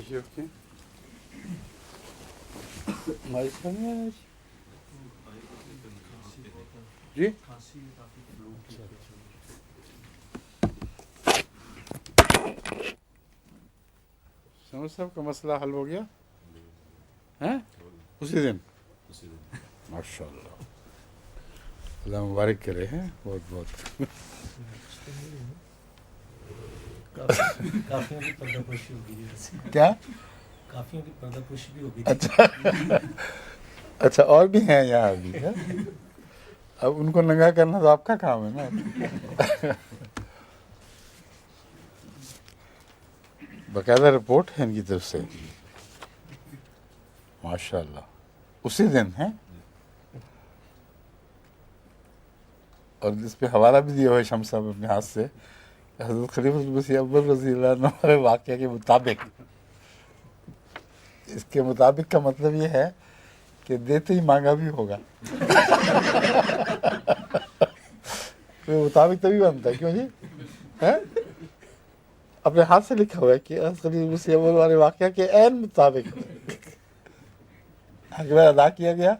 تشریف کی ہماری سمجھ جی سمجھ صاحب کا مسئلہ حل ہو گیا ہیں اسی دن ماشاء اللہ اللہ مبارک کرے ہیں بہت بہت کافیوں کی پردہ پوشی ہوگی کیا کافیوں کی پردہ پوشی بھی ہوگی اچھا اور بھی ہیں یہاں ابھی اب ان کو ننگا کرنا تو آپ کا کام ہے نا باقاعدہ رپورٹ ہے ان کی طرف سے ماشاء اللہ اسی دن ہے اور اس پہ حوالہ بھی دیا ہوا ہے شمس صاحب اپنے ہاتھ سے حضرت خلیفہ المسیح اول رضی اللہ عنہ ہمارے واقعہ کے مطابق اس کے مطابق کا مطلب یہ ہے کہ دیتے ہی مانگا بھی ہوگا مطابق تبھی بنتا ہے کیوں جی اپنے ہاتھ سے لکھا ہوا ہے کہ حضرت خلیفہ المسیح اول والے واقعہ کے عین مطابق حق ادا کیا گیا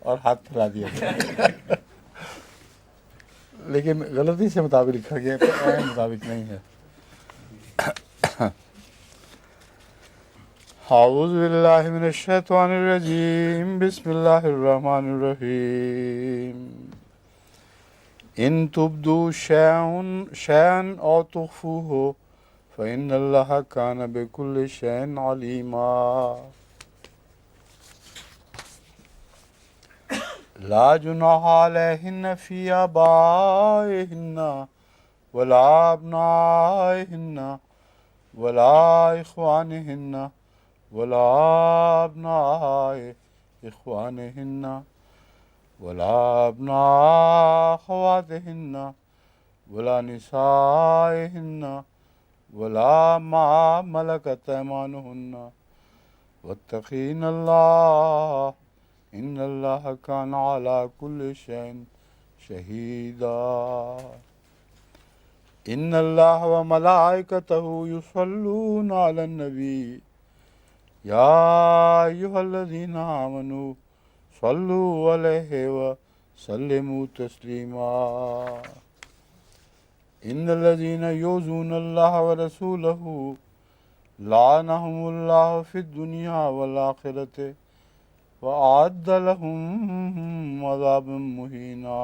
اور ہاتھ پھیلا دیا گیا لیکن غلطی سے مطابق لکھا گیا ہے مطابق نہیں ہے اعوذ باللہ من الشیطان الرجیم بسم اللہ الرحمن الرحیم ان تبدوا شیئا او تخفوه فإن اللہ کان بکل شیء علیما لا جناح علیہن فی آبائہن ولا ابنائہن ولا اخوانہن ولا ابناء اخوانہن ولا ابناء اخواتہن ولا نسائہن ولا ما ملکت ایمانہن واتقین اللہ ان اللہ کان علی کل شیء شہیدا ان اللہ وملائکتہ یصلون علی النبی یا ایھا الذین آمنوا صلوا علیہ وسلموا تسلیما ان الذین یؤذون اللہ ورسولہ لعنہم اللہ فی الدنیا والآخرۃ وأعد لهم عذابا مهینا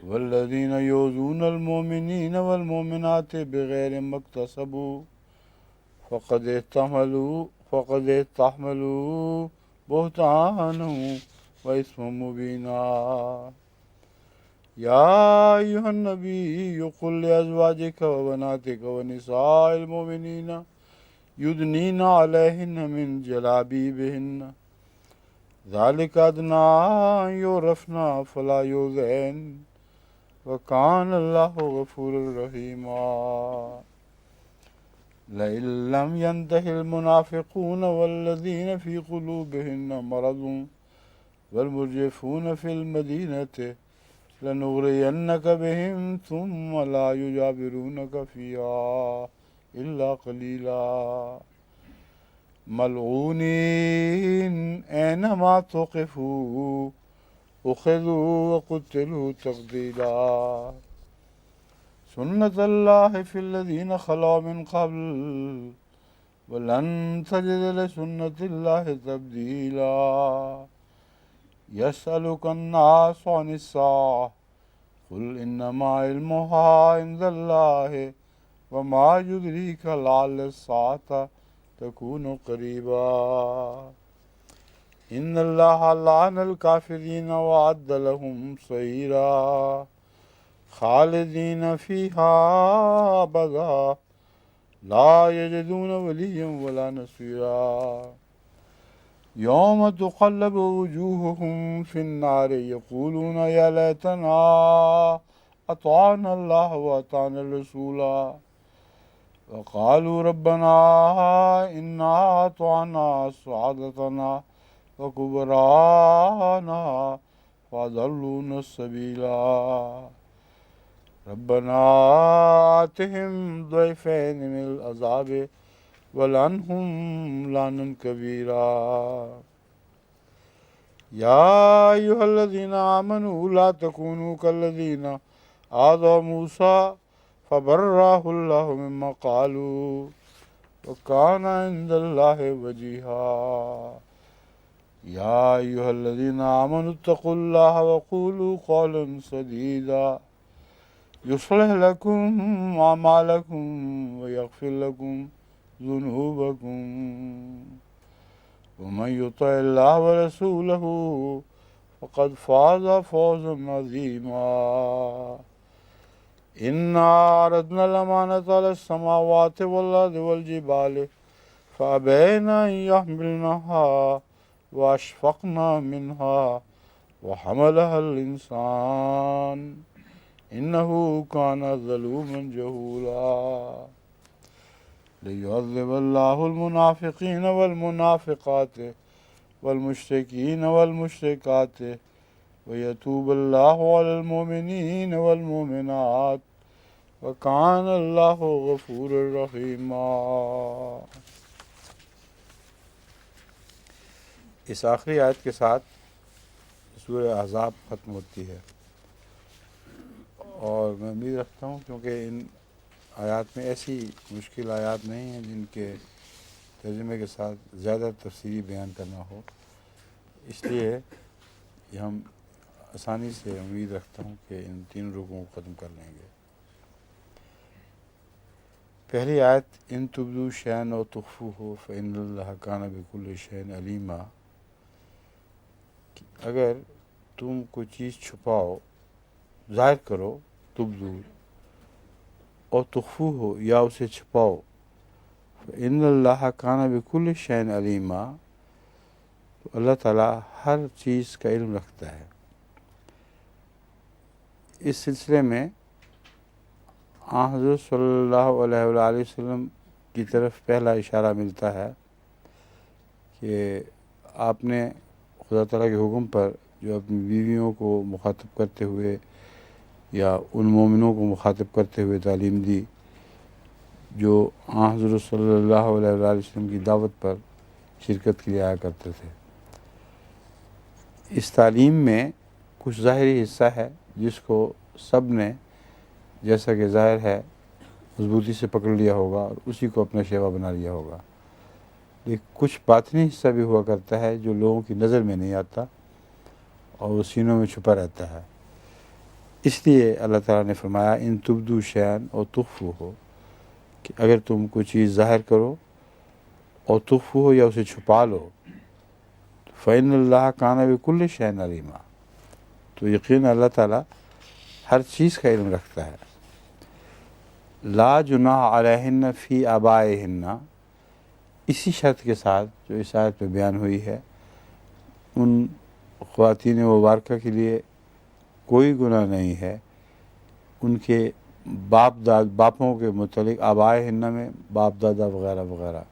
والذین یؤذون المؤمنین والمؤمنات بغیر ما اکتسبوا فقد احتملوا بہتانا وإثما مبینا یا ایھا النبی قل لأزواجک وبناتک ونساء المؤمنین یدنین علیہن من جلابیبہن ذالک ادنی ان یعرفن فلا یؤذین وکان اللہ غفورا رحیما لئن لم ینتہ المنافقون والذین فی قلوبہم مرض والمرجفون فی المدینۃ لنغرینک بہم ثم لا یجاورونک فیہا الا قلیلا ملعونین اینما ثقفوا اخذوا وقتلوا تقتیلا سنت اللہ فی الذین خلوا من قبل ولن تجد لسنت اللہ تبدیلا یسألک الناس عن الساعة قل انما علمها عند اللہ وما يدريك لعل الساعة تكون قريبا إن الله لعن الكافرين وأعد لهم سعيرا خالدين فيها أبدا لا يجدون وليا ولا نصيرا يوم تقلب وجوههم في النار يقولون يا ليتنا أطعنا الله وأطعنا الرسولا وقالوا ربنا إنا أطعنا سعادتنا وكبراءنا فأضلونا السبيلا ربنا آتهم ضعفين من العذاب ولعنهم لعنا كبيرا يا أيها الذين آمنوا لا تكونوا كالذين آذوا موسى فبرأه الله مما قالوا وكان عند الله وجيها يا أيها الذين آمنوا اتقوا الله وقولوا قولا سديدا يصلح لكم أعمالكم ويغفر لكم ذنوبكم ومن يطع الله ورسوله فقد فاز فوزا عظيما إنا عرضنا الأمانة على السماوات والأرض والجبال فأبين أن يحملنها وأشفقنا منها وحملها الإنسان إنه كان ظلوما جهولا ليعذب الله المنافقين والمنافقات والمشركين والمشركات ويتوب الله على المؤمنين والمؤمنات وكان الله غفورا رحيما. اس آخری آیت کے ساتھ سورہ احزاب ختم ہوتی ہے، اور میں امید رکھتا ہوں کیونکہ ان آیات میں ایسی مشکل آیات نہیں ہیں جن کے ترجمے کے ساتھ زیادہ تفصیلی بیان کرنا ہو، اس لیے یہ ہم آسانی سے امید رکھتا ہوں کہ ان 3 رکوعوں کو ختم کر لیں گے. پہلی آیت ان تبدو شیئن او تخفوہ فإن اللہ کان بکل شیئن علیما، اگر تم کوئی چیز چھپاؤ، ظاہر کرو، تبدو اور تخفو ہو یا اسے چھپاؤ، فإن اللہ کان بکل شیئن علیما، تو اللہ تعالیٰ ہر چیز کا علم رکھتا ہے. اس سلسلے میں حضرت صلی اللہ علیہ وآلہ وسلم کی طرف پہلا اشارہ ملتا ہے کہ آپ نے خدا تعالیٰ کے حکم پر جو اپنی بیویوں کو مخاطب کرتے ہوئے یا ان مومنوں کو مخاطب کرتے ہوئے تعلیم دی جو حضرت صلی اللہ علیہ وآلہ وسلم کی دعوت پر شرکت کے لیے آیا کرتے تھے. اس تعلیم میں کچھ ظاہری حصہ ہے جس کو سب نے جیسا کہ ظاہر ہے مضبوطی سے پکڑ لیا ہوگا اور اسی کو اپنا شیوا بنا لیا ہوگا، لیکن کچھ باطنی حصہ بھی ہوا کرتا ہے جو لوگوں کی نظر میں نہیں آتا اور وہ سینوں میں چھپا رہتا ہے. اس لیے اللہ تعالیٰ نے فرمایا ان تبدو شیئن اور تخفو ہو، کہ اگر تم کوئی چیز ظاہر کرو اور تخفو ہو یا اسے چھپا لو، فإن اللہ کان بکل شیئن علیما، تو یقین اللہ تعالیٰ ہر چیز کا علم رکھتا ہے. لا جناح علیہن فی آبائہن، اسی شرط کے ساتھ جو اس آیت میں بیان ہوئی ہے، ان خواتین مبارکہ کے لیے کوئی گناہ نہیں ہے ان کے باپوں کے متعلق، آبائہن میں باپ دادا وغیرہ وغیرہ،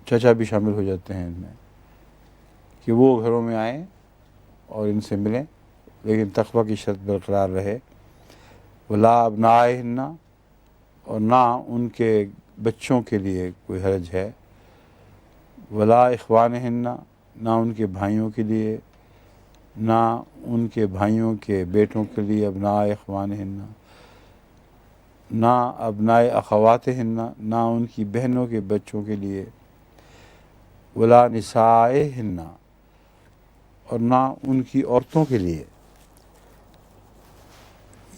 چچا بھی شامل ہو جاتے ہیں ان میں، کہ وہ گھروں میں آئیں اور ان سے ملیں لیکن تقوی کی شرط برقرار رہے. ولا ابنائہن، اور نہ ان کے بچوں کے لیے کوئی حرج ہے. ولا اخوانہن، نہ ان کے بھائیوں کے لیے، نہ ان کے بھائیوں کے بیٹوں کے لیے ابناء اخوانہن، نہ ابناء اخواتہن، نہ ان کی بہنوں کے بچوں کے لیے. ولا نسائہن، اور نہ ان کی عورتوں کے لیے.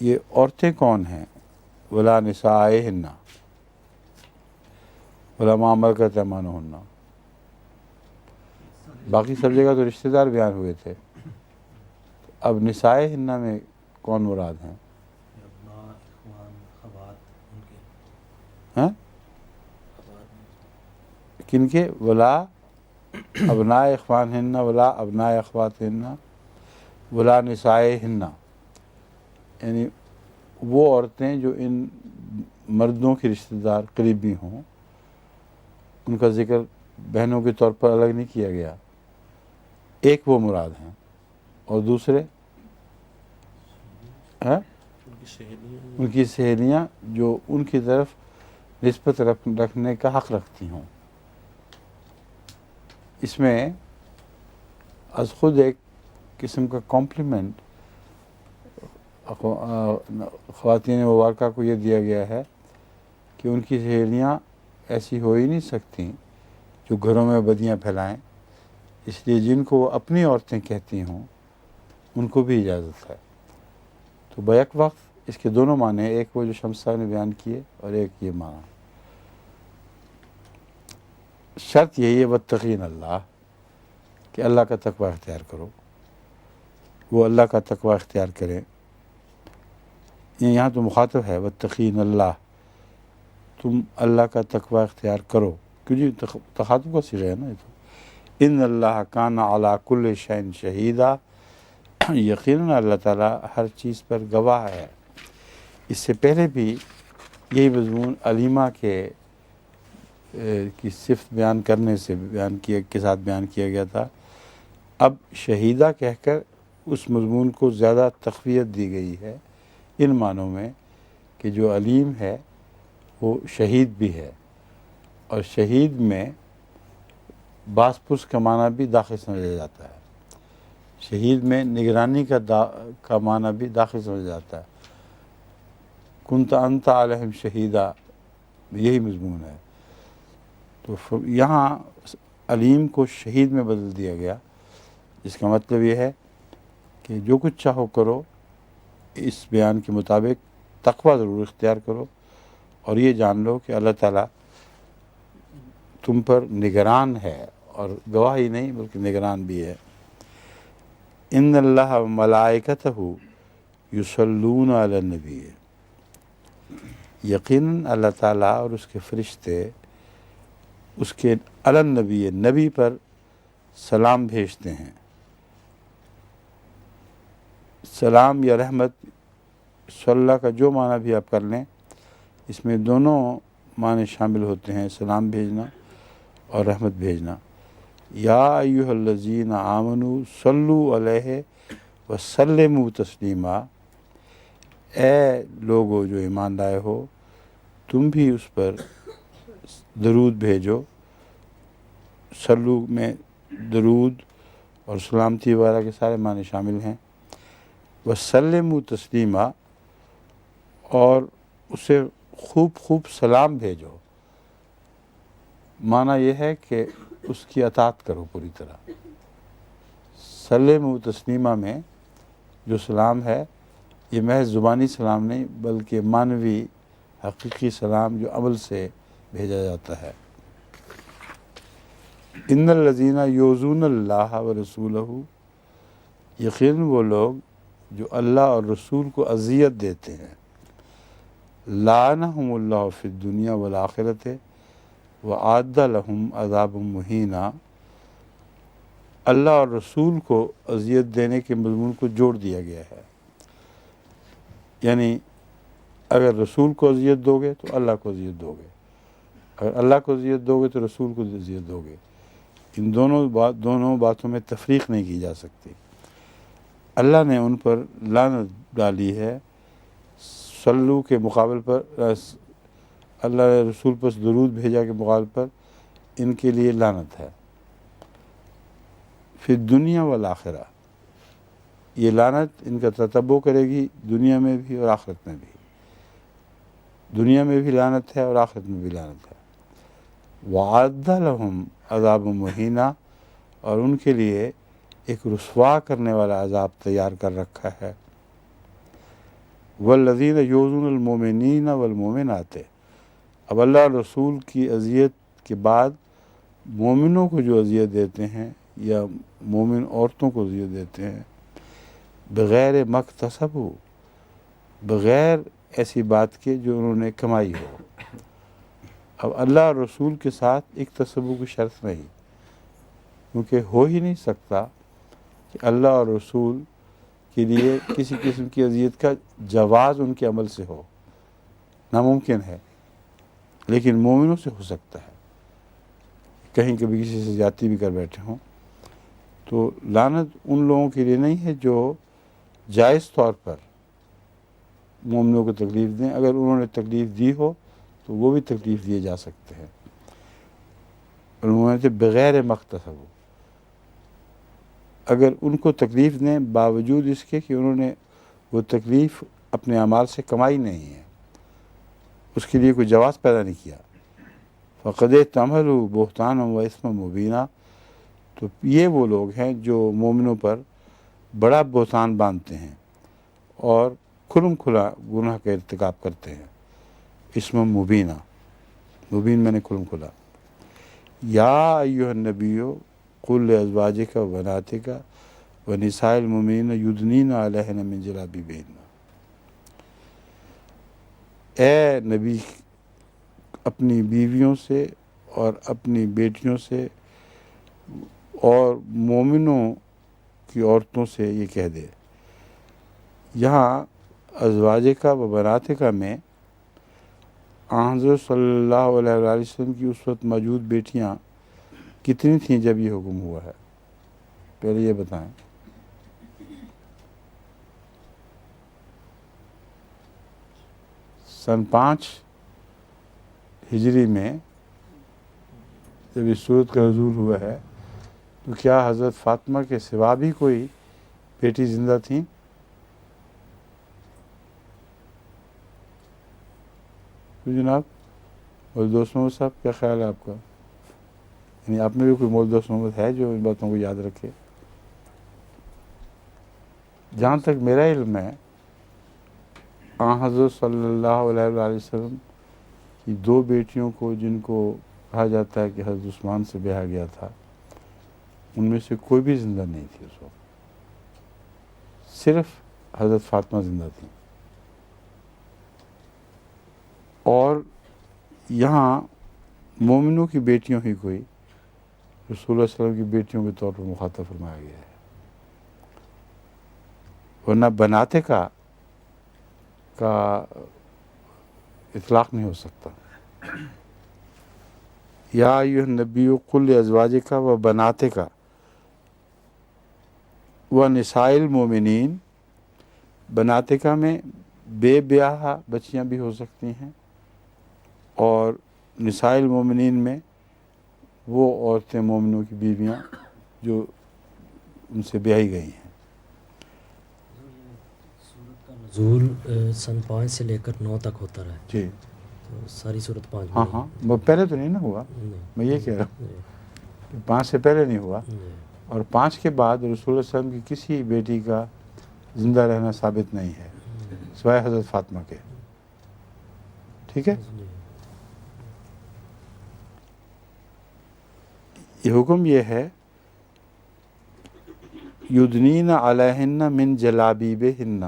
یہ عورتیں کون ہیں؟ ولا نسائہن ولا ما ملکت ایمانہن، باقی سب جگہ تو رشتہ دار بیان ہوئے تھے، اب نسائہن میں کون مراد ہیں؟ ابناء اخوان خوات ان کے ہیں کن کے؟ ولا ابناء اخوانہن ولا ابناء اخواتہن ولا نسائہن، یعنی وہ عورتیں جو ان مردوں کی رشتہ دار قریبی ہوں، ان کا ذکر بہنوں کے طور پر الگ نہیں کیا گیا. ایک وہ مراد ہیں، اور دوسرے ہیں ان کی سہیلیاں ان کی سہیلیاں جو ان کی طرف نسبت رکھنے کا حق رکھتی ہوں۔ اس میں از خود ایک قسم کا کمپلیمنٹ خواتین مبارکہ کو یہ دیا گیا ہے کہ ان کی سہیلیاں ایسی ہو ہی نہیں سکتی جو گھروں میں بدیاں پھیلائیں، اس لیے جن کو وہ اپنی عورتیں کہتی ہوں ان کو بھی اجازت ہے۔ تو بیک وقت اس کے دونوں معنی، ایک وہ جو شمس صاحب نے بیان کیے اور ایک یہ معنی۔ شرط یہی ہے واتقین اللہ، کہ اللہ کا تقوی اختیار کرو، وہ اللہ کا تقوی اختیار کریں۔ یہاں تو مخاطب ہے واتقین اللہ، تم اللہ کا تقوی اختیار کرو، کیونکہ تخاطب کا صیغہ ہے نا یہ تو۔ ان اللہ کان علی کل شیء شہیدا، یقیناً اللہ تعالیٰ ہر چیز پر گواہ ہے۔ اس سے پہلے بھی یہی مضمون علیمہ کی صفت بیان کرنے سے کے ساتھ بیان کیا گیا تھا۔ اب شہیدہ کہہ کر اس مضمون کو زیادہ تقویت دی گئی ہے ان معنوں میں کہ جو علیم ہے وہ شہید بھی ہے، اور شہید میں باس پرس کا معنی بھی داخل سمجھا جاتا ہے، شہید میں نگرانی کا معنی بھی داخل سمجھا جاتا ہے۔ کنت انت علیہم شہیدہ، یہی مضمون ہے۔ تو یہاں علیم کو شہید میں بدل دیا گیا، جس کا مطلب یہ ہے کہ جو کچھ چاہو کرو، اس بیان کے مطابق تقوی ضرور اختیار کرو، اور یہ جان لو کہ اللہ تعالیٰ تم پر نگران ہے، اور گواہی نہیں بلکہ نگران بھی ہے۔ ان اللہ و ملائکتہ یصلون علی النبی، یقیناً اللہ تعالیٰ اور اس کے فرشتے اس کے علی النبی، نبی پر سلام بھیجتے ہیں۔ سلام یا رحمت، صلی کا جو معنی بھی آپ کر لیں، اس میں دونوں معنی شامل ہوتے ہیں، سلام بھیجنا اور رحمت بھیجنا۔ یا ایھا الذین آمنوا صلوا علیہ وسلموا تسلیما، اے لوگو جو ایمان لائے ہو تم بھی اس پر درود بھیجو۔ صلو میں درود اور سلامتی وغیرہ کے سارے معنی شامل ہیں۔ وسلموا تسلیما، اور اسے خوب سلام بھیجو، معنی یہ ہے کہ اس کی اطاعت کرو پوری طرح۔ سلموا تسلیما میں جو سلام ہے یہ محض زبانی سلام نہیں بلکہ معنوی حقیقی سلام جو عمل سے بھیجا جاتا ہے۔ ان الذین یؤذون اللہ ورسولہ، یقیناً وہ لوگ جو اللہ اور رسول کو اذیت دیتے ہیں، لعنہم اللہ فی الدنیا والآخرۃ وأعد لہم عذابا مہینا، اللہ اور رسول کو اذیت دینے کے مضمون کو جوڑ دیا گیا ہے۔ یعنی اگر رسول کو اذیت دو گے تو اللہ کو اذیت دو گے، اگر اللہ کو اذیت دو گے تو رسول کو اذیت دو گے۔ ان دونوں باتوں میں تفریق نہیں کی جا سکتی۔ اللہ نے ان پر لعنت ڈالی ہے، صلو کے مقابل پر، اللہ نے رسول پر درود بھیجا کے مقابل پر ان کے لیے لعنت ہے۔ فی الدنیا والآخرہ، یہ لعنت ان کا تتبع کرے گی دنیا میں بھی اور آخرت میں بھی۔ دنیا میں بھی لعنت ہے اور آخرت میں بھی لعنت ہے۔ وَأَعَدَّ لَهُمْ عَذَابٌ مُّهِينًا، اور ان کے لیے ایک رسوا کرنے والا عذاب تیار کر رکھا ہے۔ وَالَّذِينَ يُؤْذُونَ الْمُؤْمِنِينَ وَالْمُؤْمِنَاتِ، اب اللہ رسول کی اذیت کے بعد مومنوں کو جو اذیت دیتے ہیں یا مومن عورتوں کو اذیت دیتے ہیں، بغیر مکتسبوا، بغیر ایسی بات کے جو انہوں نے کمائی ہو۔ اب اللہ اور رسول کے ساتھ اکتسبوا کی شرط نہیں، کیونکہ ہو ہی نہیں سکتا کہ اللہ اور رسول کے لیے کسی قسم کی اذیت کا جواز ان کے عمل سے ہو، ناممکن ہے، لیکن مومنوں سے ہو سکتا ہے، کہیں کبھی کسی سے زیادتی بھی کر بیٹھے ہوں۔ تو لعنت ان لوگوں کے لیے نہیں ہے جو جائز طور پر مومنوں کو تکلیف دیں، اگر انہوں نے تکلیف دی ہو تو وہ بھی تکلیف دیے جا سکتے ہیں. علماء بغیر مختصب، اگر ان کو تکلیف دیں باوجود اس کے کہ انہوں نے وہ تکلیف اپنے اعمال سے کمائی نہیں ہے، اس کے لیے کوئی جواز پیدا نہیں کیا، فقد احتملوا بہتانا و اثما مبینا، تو یہ وہ لوگ ہیں جو مومنوں پر بڑا بہتان باندھتے ہیں اور کھلم کھلا گناہ کا ارتکاب کرتے ہیں. اسم مبینہ، مبین میں نے کھلم کھلا. یا ایھا النبی قل لازواجک و بناتک و نساء المؤمنین یدنین علیہن من جلابیبہن. اے نبی، اپنی بیویوں سے اور اپنی بیٹیوں سے اور مومنوں کی عورتوں سے یہ کہہ دے. یہاں ازواجکا و بناتکا میں حضرت صلی اللہ علیہ وآلہ وسلم کی اس وقت موجود بیٹیاں کتنی تھیں جب یہ حکم ہوا ہے؟ پہلے یہ بتائیں. سن 5 ہجری میں جب اس صورت کا نزول ہوا ہے تو کیا حضرت فاطمہ کے سوا بھی کوئی بیٹی زندہ تھیں؟ تو جناب مولوی دوست محمد صاحب، کیا خیال ہے آپ کا؟ یعنی آپ میں بھی کوئی مولوی دوست محمد ہے جو ان باتوں کو یاد رکھے؟ جہاں تک میرا علم ہے، حضرت صلی اللہ علیہ وآلہ وسلم کی 2 بیٹیوں کو، جن کو کہا جاتا ہے کہ حضرت عثمان سے بیاہ گیا تھا، ان میں سے کوئی بھی زندہ نہیں تھی اس وقت، صرف حضرت فاطمہ زندہ تھیں. اور یہاں مومنوں کی بیٹیوں ہی کوئی رسول اللہ صلی اللہ علیہ وسلم کی بیٹیوں کے طور پر مخاطب فرمایا گیا ہے، ورنہ بناتے کا اطلاق نہیں ہو سکتا. یا ایھا النبی قل لازواجک و بناتک و نساء المؤمنین. بناتکا میں بے بیاہ بچیاں بھی ہو سکتی ہیں، اور نساء المؤمنین میں وہ عورتیں مومنوں کی بیویاں جو ان سے بیاہی گئی ہیں. سورت کا نزول سن 5 سے لے کر 9 تک ہوتا رہا ہے. جی تو ساری سورت 5 میں. ہاں ہاں، وہ پہلے تو نہیں نا ہوا، میں یہ کہہ رہا ہوں کہ 5 سے پہلے نہیں ہوا، اور 5 کے بعد رسول اللہ صلی اللہ علیہ وسلم کی کسی بیٹی کا زندہ رہنا ثابت نہیں ہے سوائے حضرت فاطمہ کے. ٹھیک ہے، یہ حکم یہ ہے یدنین علیہن من جلابیبہن،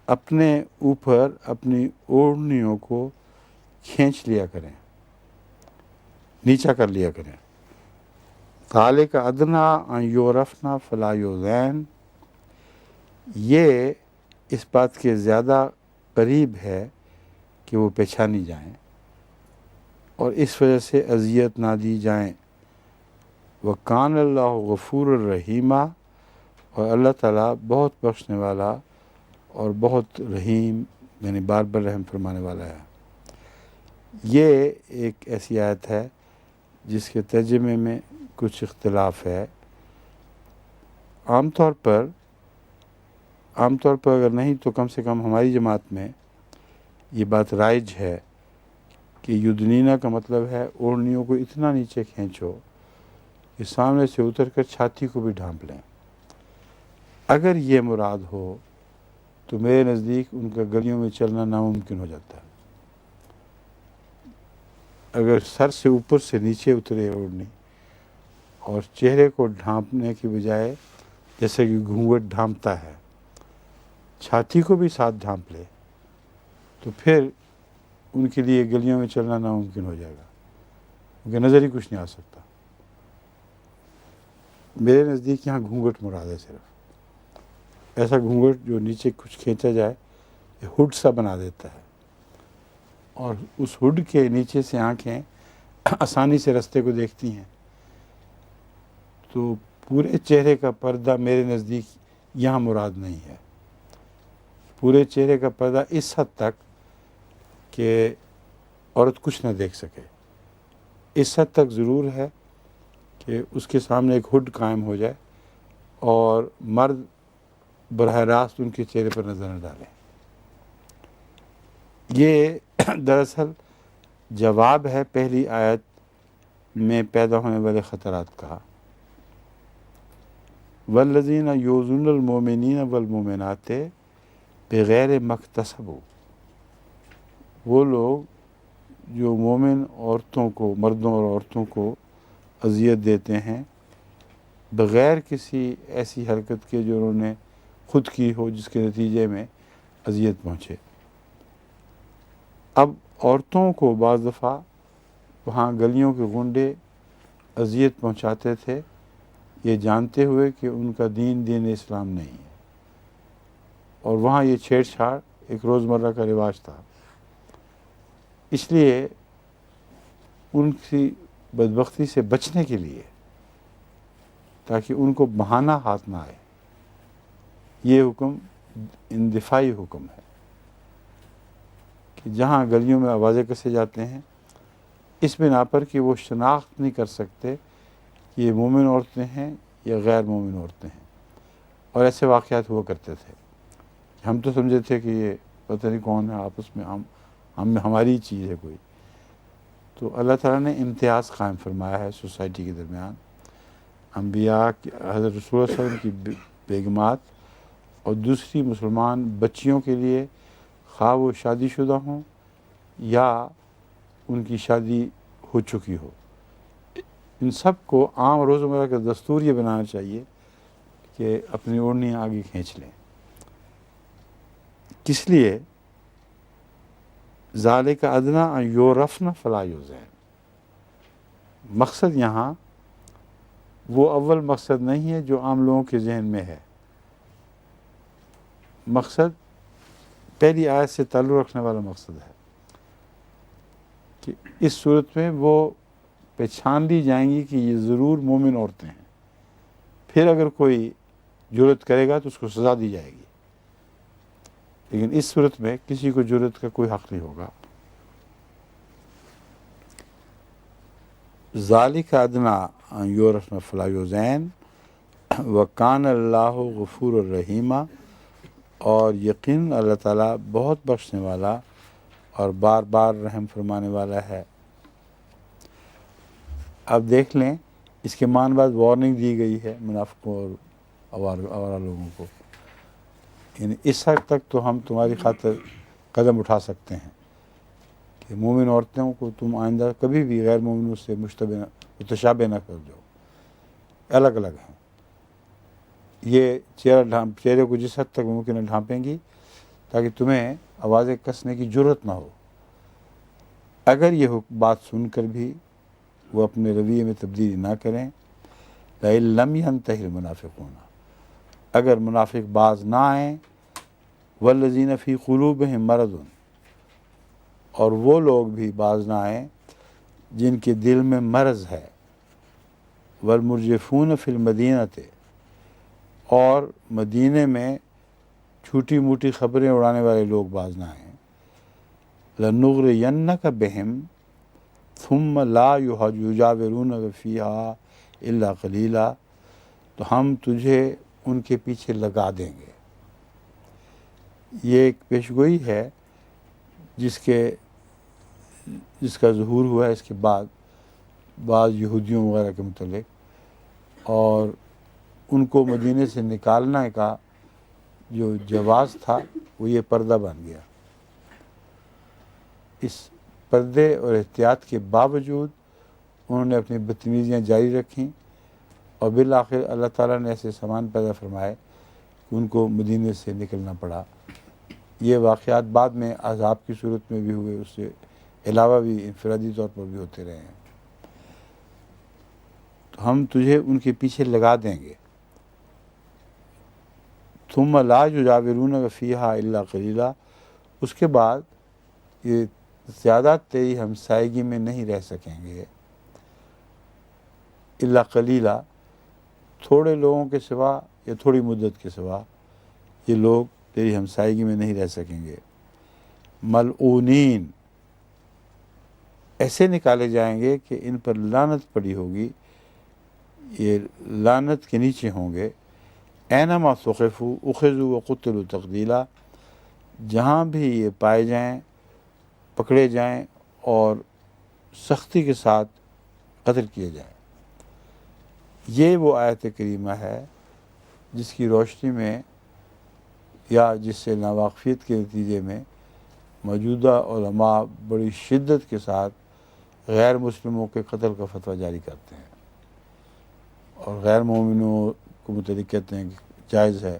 اپنے اوپر اپنی اوڑھنیوں کو کھینچ لیا کریں، نیچا کر لیا کریں. ذالک ادنیٰ ان یعرفن فلا یؤذین، یہ اس بات کے زیادہ قریب ہے کہ وہ پہچانی جائیں اور اس وجہ سے اذیت نہ دی جائیں. وَكَانَ اللَّهُ غَفُورًا رَحِيمًا، اور اللہ تعالیٰ بہت بخشنے والا اور بہت رحیم، یعنی بار بار رحم فرمانے والا ہے. یہ ایک ایسی آیت ہے جس کے ترجمے میں کچھ اختلاف ہے. عام طور پر اگر نہیں تو کم سے کم ہماری جماعت میں یہ بات رائج ہے کہ یدنینا کا مطلب ہے اوڑھنیوں کو اتنا نیچے کھینچو کہ سامنے سے اتر کر چھاتی کو بھی ڈھانپ لیں. اگر یہ مراد ہو تو میرے نزدیک ان کا گلیوں میں چلنا ناممکن ہو جاتا ہے. اگر سر سے اوپر سے نیچے اترے اوڑھنی اور چہرے کو ڈھانپنے کی بجائے جیسے کہ گھونگھٹ ڈھانپتا ہے چھاتی کو بھی ساتھ ڈھانپ لے تو پھر ان کے لیے گلیوں میں چلنا ناممکن ہو جائے گا، کیونکہ نظر ہی کچھ نہیں آ سکتا. میرے نزدیک یہاں گھونگھٹ مراد ہے، صرف ایسا گھونگھٹ جو نیچے کچھ کھینچا جائے، یہ ہڈ سا بنا دیتا ہے، اور اس ہڈ کے نیچے سے آنکھیں آسانی سے رستے کو دیکھتی ہیں. تو پورے چہرے کا پردہ میرے نزدیک یہاں مراد نہیں ہے. پورے چہرے کا پردہ اس حد تک کہ عورت کچھ نہ دیکھ سکے. اس حد تک ضرور ہے کہ اس کے سامنے ایک ہڈ قائم ہو جائے اور مرد براہ راست ان کے چہرے پر نظر نہ ڈالیں. یہ دراصل جواب ہے پہلی آیت میں پیدا ہونے والے خطرات کا. والذین یؤذون المؤمنین والمؤمنات بغیر ما اکتسبوا، وہ لوگ جو مومن عورتوں کو، مردوں اور عورتوں کو اذیت دیتے ہیں بغیر کسی ایسی حرکت کے جو انہوں نے خود کی ہو جس کے نتیجے میں اذیت پہنچے. اب عورتوں کو بعض دفعہ وہاں گلیوں کے غنڈے اذیت پہنچاتے تھے یہ جانتے ہوئے کہ ان کا دین اسلام نہیں ہے، اور وہاں یہ چھیڑ چھاڑ ایک روزمرہ کا رواج تھا. اس لیے ان کی بدبختی سے بچنے کے لیے، تاکہ ان کو بہانہ ہاتھ نہ آئے، یہ حکم اندفاعی حکم ہے کہ جہاں گلیوں میں آوازیں کسے جاتے ہیں اس بنا پر کہ وہ شناخت نہیں کر سکتے کہ یہ مومن عورتیں ہیں یا غیر مومن عورتیں ہیں. اور ایسے واقعات ہوا کرتے تھے. ہم تو سمجھے تھے کہ یہ پتہ نہیں کون ہے، آپس میں ہماری چیز ہے کوئی. تو اللہ تعالیٰ نے امتیاز قائم فرمایا ہے سوسائٹی کے درمیان. انبیاء حضرت رسول اللہ صلی اللہ علیہ وسلم کی بیگمات اور دوسری مسلمان بچیوں کے لیے، خواہ وہ شادی شدہ ہوں یا ان کی شادی ہو چکی ہو، ان سب کو عام روزمرہ کا دستور یہ بنانا چاہیے کہ اپنی اوڑھنی آگے کھینچ لیں. کس لیے؟ ذالک ادنیٰ ان یعرفن فلا یؤذین. مقصد یہاں وہ اول مقصد نہیں ہے جو عام لوگوں کے ذہن میں ہے. مقصد پہلی آیت سے تعلق رکھنے والا مقصد ہے کہ اس صورت میں وہ پہچان لی جائیں گی کہ یہ ضرور مومن عورتیں ہیں. پھر اگر کوئی جرت کرے گا تو اس کو سزا دی جائے گی، لیکن اس صورت میں کسی کو جرت کا کوئی حق نہیں ہوگا. ذالک ادنیٰ ان یعرفن فلا یؤذین وکان اللہ غفور الرحیم. اور یقین اللہ تعالیٰ بہت بخشنے والا اور بار بار رحم فرمانے والا ہے. اب دیکھ لیں اس کے معنی بعد وارننگ دی گئی ہے منافقوں اور آوارہ لوگوں کو. یعنی اس حد تک تو ہم تمہاری خاطر قدم اٹھا سکتے ہیں کہ مومن عورتوں کو تم آئندہ کبھی بھی غیر مومنوں سے متشابہ نہ کر دو. الگ الگ ہیں. یہ چہرے کو جس حد تک ممکن ہے ڈھانپیں گی تاکہ تمہیں آوازیں کسنے کی جرت نہ ہو. اگر یہ بات سن کر بھی وہ اپنے رویے میں تبدیلی نہ کریں، لئن لم ينتهِ المنافقون، اگر منافق باز نہ آئیں، والذین فی قلوبہم مرض، اور وہ لوگ بھی باز نہ آئیں جن کے دل میں مرض ہے، والمرجفون فی المدینۃ، اور مدینے میں چھوٹی موٹی خبریں اڑانے والے لوگ باز نہ آئیں، لنغرینک بہم ثم لا یجاورونک فیہا الا قلیلا، تو ہم تجھے ان کے پیچھے لگا دیں گے. یہ ایک پیشگوئی ہے جس کا ظہور ہوا ہے اس کے بعد بعض یہودیوں وغیرہ کے متعلق، اور ان کو مدینے سے نکالنے کا جو جواز تھا وہ یہ پردہ بن گیا. اس پردے اور احتیاط کے باوجود انہوں نے اپنی بدتمیزیاں جاری رکھیں، اور بالآخر اللہ تعالیٰ نے ایسے سامان پیدا فرمائے کہ ان کو مدینے سے نکلنا پڑا. یہ واقعات بعد میں عذاب کی صورت میں بھی ہوئے، اس سے علاوہ بھی انفرادی طور پر بھی ہوتے رہے ہیں. تو ہم تجھے ان کے پیچھے لگا دیں گے. ثم لا یجاورونک فیہا الا قلیلا، اس کے بعد یہ زیادہ تیری ہمسائیگی میں نہیں رہ سکیں گے. الا قلیلا، تھوڑے لوگوں کے سوا یا تھوڑی مدت کے سوا یہ لوگ تیری ہمسائیگی میں نہیں رہ سکیں گے. ملعونین، ایسے نکالے جائیں گے کہ ان پر لعنت پڑی ہوگی، یہ لعنت کے نیچے ہوں گے۔ اینما ثقفوا اخذوا وقتلوا تقتیلا، جہاں بھی یہ پائے جائیں پکڑے جائیں اور سختی کے ساتھ قتل کیے جائیں۔ یہ وہ آیت کریمہ ہے جس کی روشنی میں یا جس سے ناواقفیت کے نتیجے میں موجودہ علماء بڑی شدت کے ساتھ غیر مسلموں کے قتل کا فتویٰ جاری کرتے ہیں، اور غیر مومنوں کو متعلق کہتے ہیں کہ جائز ہے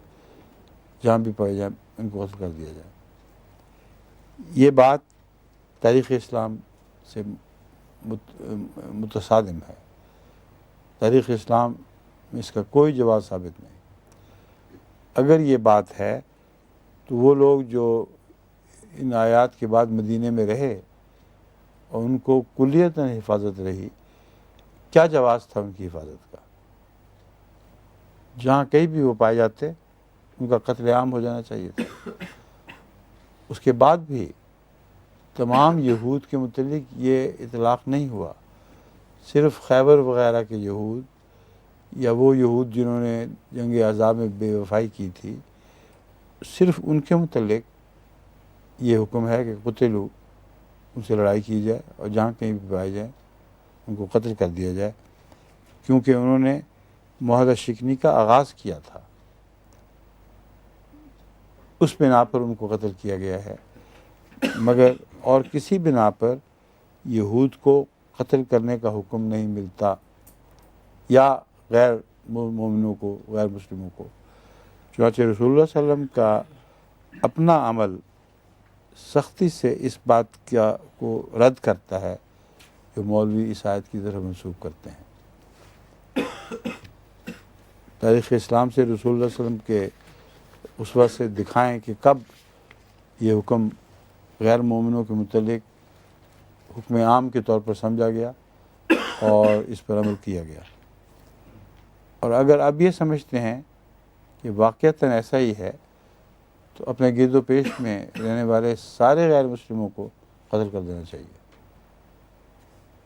جہاں بھی پائے جائیں ان کو قتل کر دیا جائے۔ یہ بات تاریخ اسلام سے متصادم ہے۔ تاریخ اسلام میں اس کا کوئی جواز ثابت نہیں۔ اگر یہ بات ہے تو وہ لوگ جو ان آیات کے بعد مدینے میں رہے اور ان کو کلیتاً حفاظت رہی، کیا جواز تھا ان کی حفاظت کا؟ جہاں کہیں بھی وہ پائے جاتے ان کا قتل عام ہو جانا چاہیے تھا۔ اس کے بعد بھی تمام یہود کے متعلق یہ اطلاق نہیں ہوا، صرف خیبر وغیرہ کے یہود یا وہ یہود جنہوں نے جنگ احزاب میں بے وفائی کی تھی، صرف ان کے متعلق یہ حکم ہے کہ قتلوا، ان سے لڑائی کی جائے اور جہاں کہیں بھی پائے جائیں ان کو قتل کر دیا جائے، کیونکہ انہوں نے معاہدہ شکنی کا آغاز کیا تھا، اس بنا پر ان کو قتل کیا گیا ہے۔ مگر اور کسی بنا پر یہود کو قتل کرنے کا حکم نہیں ملتا، یا غیر مومنوں کو، غیر مسلموں کو۔ چنانچہ رسول اللہ صلی اللہ علیہ وسلم کا اپنا عمل سختی سے اس بات کو رد کرتا ہے جو مولوی اس آیت کی طرف منسوب کرتے ہیں۔ تاریخ اسلام سے رسول اللہ صلی اللہ علیہ وسلم کے اسوہ سے دکھائیں کہ کب یہ حکم غیر مومنوں کے متعلق حکم عام کے طور پر سمجھا گیا اور اس پر عمل کیا گیا۔ اور اگر اب یہ سمجھتے ہیں کہ واقعتاً ایسا ہی ہے تو اپنے گرد و پیش میں رہنے والے سارے غیر مسلموں کو قتل کر دینا چاہیے۔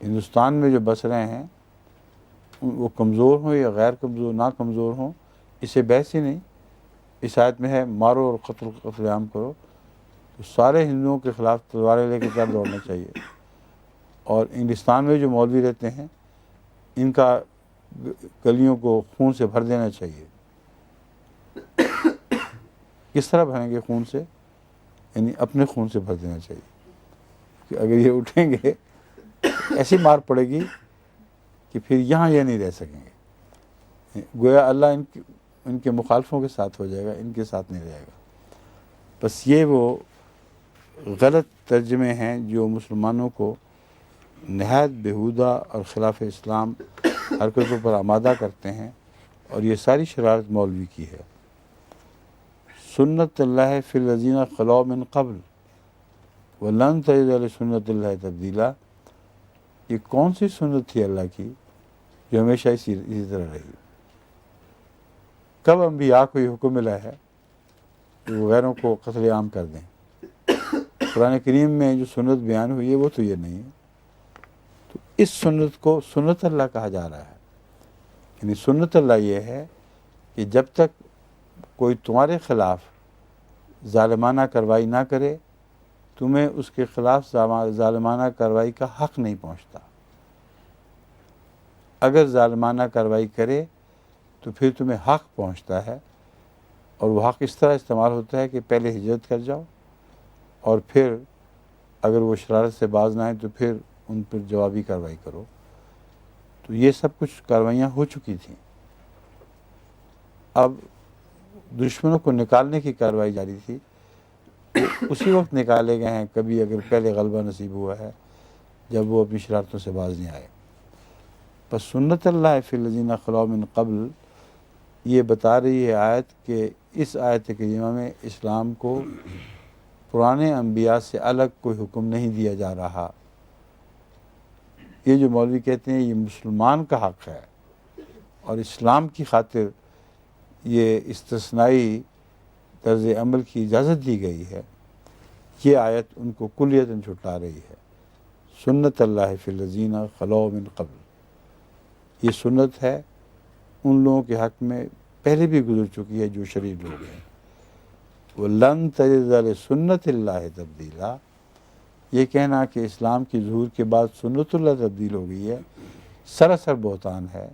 ہندوستان میں جو بس رہے ہیں وہ کمزور ہوں یا غیر کمزور، نہ کمزور ہوں، اسے بحث ہی نہیں۔ اس آیت میں ہے مارو اور قتل عام کرو، تو سارے ہندوؤں کے خلاف تلواریں لے کے کیا دوڑنا چاہیے۔ اور انگلستان میں جو مولوی رہتے ہیں ان کا گلیوں کو خون سے بھر دینا چاہیے۔ کس طرح بھریں گے خون سے؟ یعنی اپنے خون سے بھر دینا چاہیے کہ اگر یہ اٹھیں گے ایسی مار پڑے گی کہ پھر یہاں یہ نہیں رہ سکیں گے، گویا اللہ ان کے مخالفوں کے ساتھ ہو جائے گا، ان کے ساتھ نہیں رہے گا۔ بس یہ وہ غلط ترجمے ہیں جو مسلمانوں کو نہایت بیہودہ اور خلاف اسلام حرکتوں پر آمادہ کرتے ہیں، اور یہ ساری شرارت مولوی کی ہے۔ سنت اللہ فی الذین خلو من قبل ولن تجد لسنت اللہ تبدیلا، یہ کون سی سنت تھی اللہ کی جو ہمیشہ اسی طرح رہی؟ کب انبیاء کو یہ حکم ملا ہے کہ وہ غیروں کو قتل عام کر دیں؟ قرآن کریم میں جو سنت بیان ہوئی ہے وہ تو یہ نہیں ہے۔ تو اس سنت کو سنت اللہ کہا جا رہا ہے، یعنی سنت اللہ یہ ہے کہ جب تک کوئی تمہارے خلاف ظالمانہ کارروائی نہ کرے تمہیں اس کے خلاف ظالمانہ کارروائی کا حق نہیں پہنچتا۔ اگر ظالمانہ کارروائی کرے تو پھر تمہیں حق پہنچتا ہے، اور وہ حق اس طرح استعمال ہوتا ہے کہ پہلے ہجرت کر جاؤ، اور پھر اگر وہ شرارت سے باز نہ آئیں تو پھر ان پر جوابی کارروائی کرو۔ تو یہ سب کچھ کارروائیاں ہو چکی تھیں، اب دشمنوں کو نکالنے کی کارروائی جاری تھی، اسی وقت نکالے گئے ہیں کبھی اگر پہلے غلبہ نصیب ہوا ہے جب وہ اپنی شرارتوں سے باز نہیں آئے۔ پس سنت اللہ فی الذین خلو من قبل یہ بتا رہی ہے آیت کہ اس آیت کریمہ میں اسلام کو پرانے انبیاء سے الگ کوئی حکم نہیں دیا جا رہا۔ یہ جو مولوی کہتے ہیں یہ مسلمان کا حق ہے اور اسلام کی خاطر یہ استثنائی طرز عمل کی اجازت دی گئی ہے، یہ آیت ان کو کلیتاً چھٹلا رہی ہے۔ سنت اللہ فی الذین خلو من قبل، یہ سنت ہے ان لوگوں کے حق میں پہلے بھی گزر چکی ہے جو شریر لوگ ہیں۔ وَلَن تَجِدَ لِسُنَّتِ اللَّهِ تَبْدِيلًا، یہ کہنا کہ اسلام کی ظہور کے بعد سنت اللہ تبدیل ہو گئی ہے سراسر بہتان ہے۔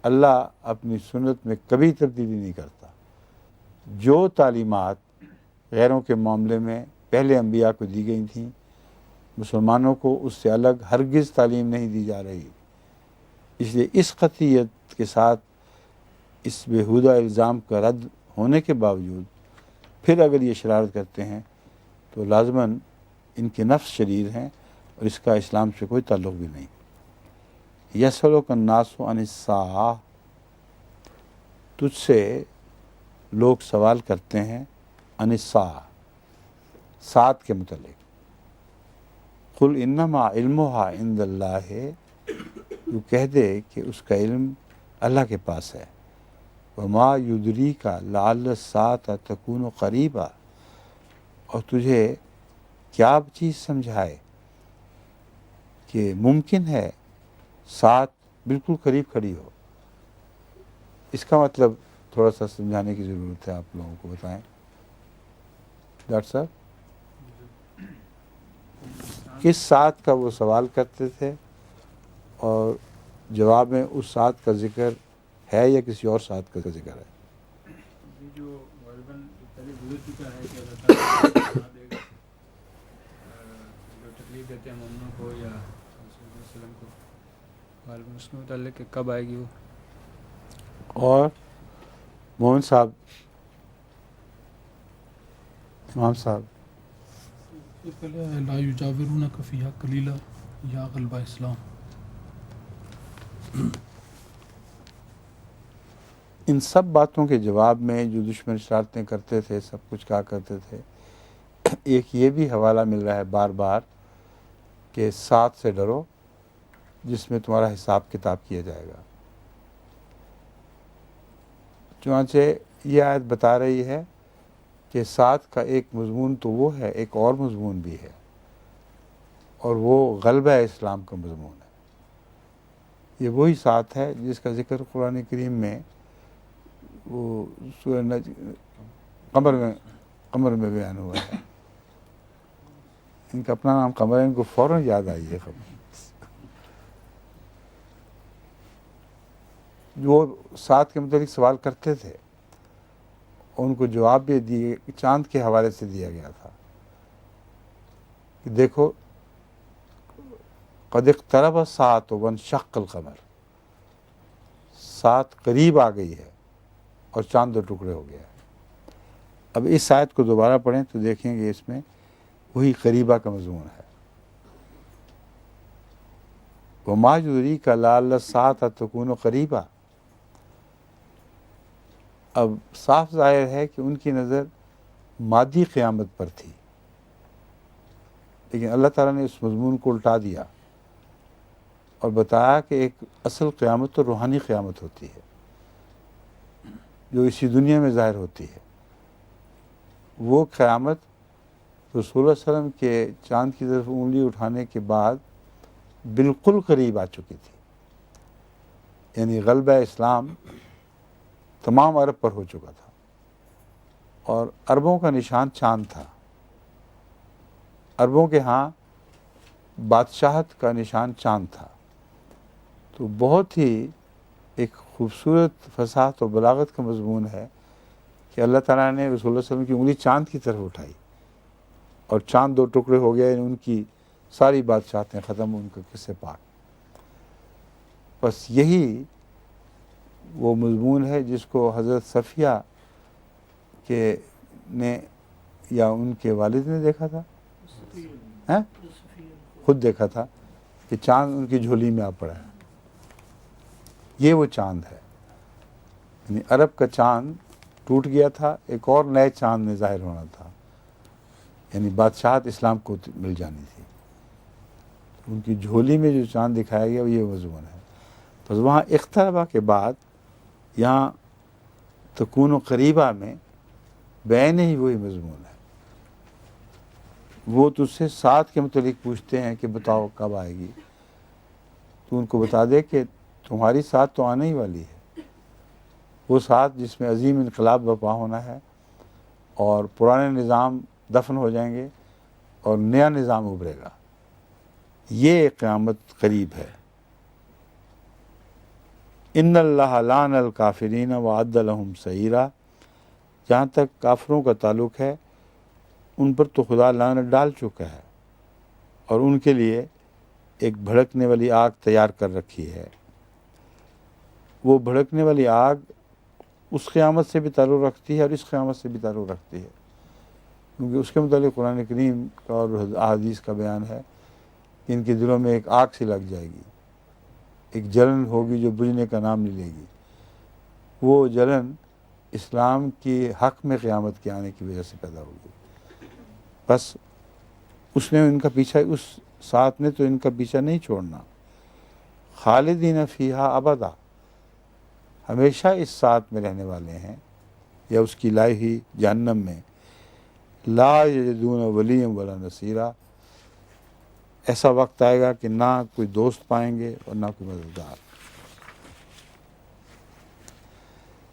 اللہ اپنی سنت میں کبھی تبدیلی نہیں کرتا۔ جو تعلیمات غیروں کے معاملے میں پہلے انبیاء کو دی گئی تھیں، مسلمانوں کو اس سے الگ ہرگز تعلیم نہیں دی جا رہی۔ اس لیے اس قطعیت کے ساتھ اس بیہودہ الزام کا رد ہونے کے باوجود پھر اگر یہ شرارت کرتے ہیں تو لازماً ان کے نفس شریر ہیں اور اس کا اسلام سے کوئی تعلق بھی نہیں۔ یسألک الناس عن الساعہ، تجھ سے لوگ سوال کرتے ہیں عن الساعہ، ساعت کے متعلق۔ قل انما علمھا عند اللہ، تو کہہ دے کہ اس کا علم اللہ کے پاس ہے۔ وما یدریک لعل الساعة تکون قریبا، اور تجھے کیا چیز سمجھائے کہ ممکن ہے ساتھ بالکل قریب کھڑی ہو۔ اس کا مطلب تھوڑا سا سمجھانے کی ضرورت ہے، آپ لوگوں کو بتائیں ڈاکٹر صاحب۔ کس ساتھ کا وہ سوال کرتے تھے اور جواب میں اس ساتھ کا ذکر ہے یا کسی اور ساتھ کا ذکر ہے؟ جو غالباً پہلے گزر چکا ہے کہ اللہ تعالیٰ جو تکلیف دیتے ہیں مومنوں کو یا رسول اللہ علیہ وسلم کو، غالباً اس کے متعلق کہ کب آئے گی وہ۔ اور مومن صاحب، امام صاحب، یہ پہلے ہے لا یجاورونک فیہا قلیلا یا غلبہ اسلام۔ ان سب باتوں کے جواب میں جو دشمن شرارتیں کرتے تھے، سب کچھ کہا کرتے تھے، ایک یہ بھی حوالہ مل رہا ہے بار بار کہ ساتھ سے ڈرو جس میں تمہارا حساب کتاب کیا جائے گا۔ چنانچہ یہ آیت بتا رہی ہے کہ ساتھ کا ایک مضمون تو وہ ہے، ایک اور مضمون بھی ہے، اور وہ غلبہ اسلام کا مضمون ہے۔ یہ وہی ساتھ ہے جس کا ذکر قرآن کریم میں وہ سورہ قمر میں بیان ہوا ہے۔ ان کا اپنا نام قمر ہے، ان کو فوراً یاد آئی ہے خبر۔ جو ساتھ کے متعلق سوال کرتے تھے ان کو جواب بھی دیے، چاند کے حوالے سے دیا گیا تھا کہ دیکھو قد اقترب الساعة وانشق القمر، ساتھ قریب آ گئی ہے اور چاند دو ٹکڑے ہو گیا ہے۔ اب اس آیت کو دوبارہ پڑھیں تو دیکھیں گے اس میں وہی قریبہ کا مضمون ہے۔ وما یدریک لعل الساعة تکون قریبا، اب صاف ظاہر ہے کہ ان کی نظر مادی قیامت پر تھی، لیکن اللہ تعالیٰ نے اس مضمون کو الٹا دیا اور بتایا کہ ایک اصل قیامت تو روحانی قیامت ہوتی ہے جو اسی دنیا میں ظاہر ہوتی ہے۔ وہ قیامت رسول اللہ علیہ وسلم کے چاند کی طرف انگلی اٹھانے کے بعد بالکل قریب آ چکی تھی، یعنی غلبہ اسلام تمام عرب پر ہو چکا تھا، اور عربوں کا نشان چاند تھا۔ عربوں کے ہاں بادشاہت کا نشان چاند تھا۔ تو بہت ہی ایک خوبصورت فصاحت و بلاغت کا مضمون ہے کہ اللہ تعالیٰ نے رسول اللہ علیہ وسلم کی انگلی چاند کی طرف اٹھائی اور چاند دو ٹکڑے ہو گیا، یعنی ان کی ساری بادشاہتیں ختم، ان کا قصے پاک۔ بس یہی وہ مضمون ہے جس کو حضرت صفیہ کے نے یا ان کے والد نے دیکھا تھا، خود دیکھا تھا کہ چاند ان کی جھولی میں آ پڑا ہے۔ یہ وہ چاند ہے، یعنی عرب کا چاند ٹوٹ گیا تھا، ایک اور نئے چاند میں ظاہر ہونا تھا، یعنی بادشاہت اسلام کو مل جانی تھی۔ ان کی جھولی میں جو چاند دکھایا گیا وہ یہ مضمون ہے۔ بس وہاں اقتربہ کے بعد یہاں تکون و قریبہ میں بین ہی وہی مضمون ہے۔ وہ تجھ سے ساتھ کے متعلق پوچھتے ہیں کہ بتاؤ کب آئے گی، تو ان کو بتا دے کہ تمہاری ساتھ تو آنے ہی والی ہے، وہ ساتھ جس میں عظیم انقلاب برپا ہونا ہے اور پرانے نظام دفن ہو جائیں گے اور نیا نظام ابھرے گا. یہ قیامت قریب ہے. ان اللہ لعن الکافرین وعد لہم سعیرا. جہاں تک کافروں کا تعلق ہے ان پر تو خدا لعنت ڈال چکا ہے اور ان کے لیے ایک بھڑکنے والی آگ تیار کر رکھی ہے. وہ بھڑکنے والی آگ اس قیامت سے بھی تعلق رکھتی ہے اور اس قیامت سے بھی تعلق رکھتی ہے، کیونکہ اس کے متعلق قرآن کریم کا اور احادیث کا بیان ہے کہ ان کے دلوں میں ایک آگ سی لگ جائے گی، ایک جلن ہوگی جو بجھنے کا نام نہیں لے گی. وہ جلن اسلام کی حق میں قیامت کے آنے کی وجہ سے پیدا ہوگی. بس اس نے ان کا پیچھا، اس ساتھ نے تو ان کا پیچھا نہیں چھوڑنا. خالدین فیہا ابدا، ہمیشہ اس ساتھ میں رہنے والے ہیں یا اس کی لائی ہوئی جہنم میں. لا یجدون ولیا ولا نصیرا، ایسا وقت آئے گا کہ نہ کوئی دوست پائیں گے اور نہ کوئی مددگار.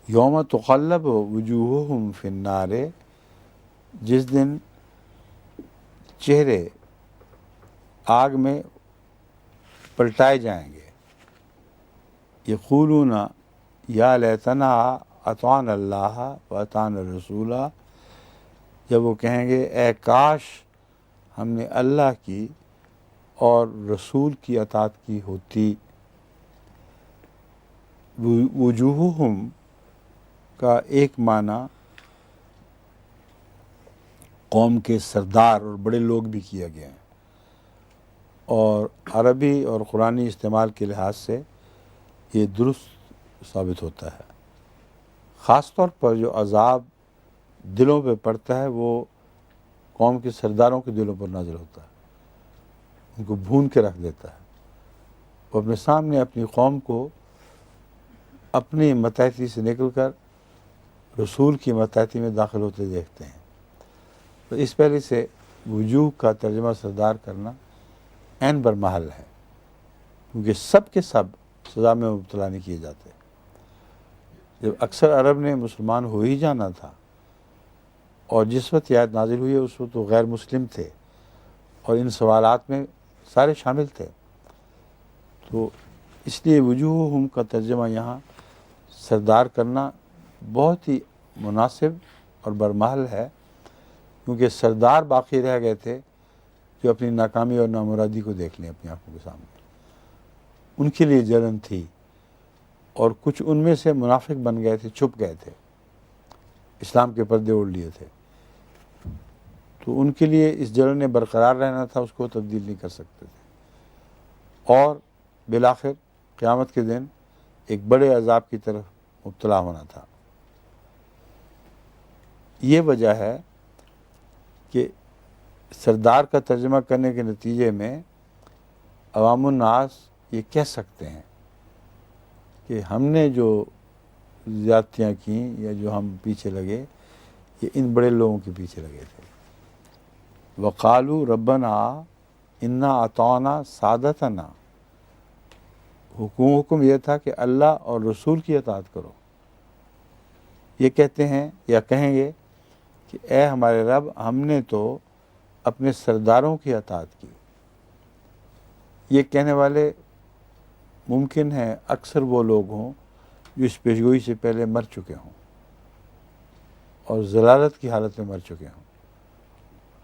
یوم تقلب وجوہہم فی النار، جس دن چہرے آگ میں پلٹائے جائیں گے. یقولون یا لیتنا اطعنا اللہ و اطعنا الرسول، جب وہ کہیں گے اے کاش ہم نے اللہ کی اور رسول کی اطاعت کی ہوتی. وجوہہم کا ایک معنی قوم کے سردار اور بڑے لوگ بھی کیا گیا ہے، اور عربی اور قرآنی استعمال کے لحاظ سے یہ درست ثابت ہوتا ہے. خاص طور پر جو عذاب دلوں پہ پڑتا ہے وہ قوم کے سرداروں کے دلوں پر نازل ہوتا ہے، ان کو بھون کے رکھ دیتا ہے. وہ اپنے سامنے اپنی قوم کو اپنی متحدی سے نکل کر رسول کی متحدی میں داخل ہوتے دیکھتے ہیں. تو اس پہلے سے وجوہ کا ترجمہ سردار کرنا عین برمحل ہے، کیونکہ سب کے سب سزا میں مبتلا نہیں کیے جاتے. جب اکثر عرب نے مسلمان ہو ہی جانا تھا اور جس وقت یہ آیت نازل ہوئی ہے اس وقت وہ غیر مسلم تھے اور ان سوالات میں سارے شامل تھے. تو اس لیے وجوہہم کا ترجمہ یہاں سردار کرنا بہت ہی مناسب اور برمحل ہے، کیونکہ سردار باقی رہ گئے تھے جو اپنی ناکامی اور نامرادی کو دیکھ لیں اپنی آنکھوں کے سامنے. ان کے لیے جلن تھی اور کچھ ان میں سے منافق بن گئے تھے، چھپ گئے تھے، اسلام کے پردے اوڑھ لیے تھے. تو ان کے لیے اس جلن نے برقرار رہنا تھا، اس کو تبدیل نہیں کر سکتے تھے، اور بالآخر قیامت کے دن ایک بڑے عذاب کی طرف مبتلا ہونا تھا. یہ وجہ ہے کہ سردار کا ترجمہ کرنے کے نتیجے میں عوام الناس یہ کہہ سکتے ہیں کہ ہم نے جو زیادتیاں کیں یا جو ہم پیچھے لگے یہ ان بڑے لوگوں کے پیچھے لگے تھے. وقالوا ربنا انا اطعنا سادتنا، حکم یہ تھا کہ اللہ اور رسول کی اطاعت کرو. یہ کہتے ہیں یا کہیں گے کہ اے ہمارے رب ہم نے تو اپنے سرداروں کی اطاعت کی. یہ کہنے والے ممکن ہے اکثر وہ لوگ ہوں جو اس پیشگوئی سے پہلے مر چکے ہوں اور ضلالت کی حالت میں مر چکے ہوں.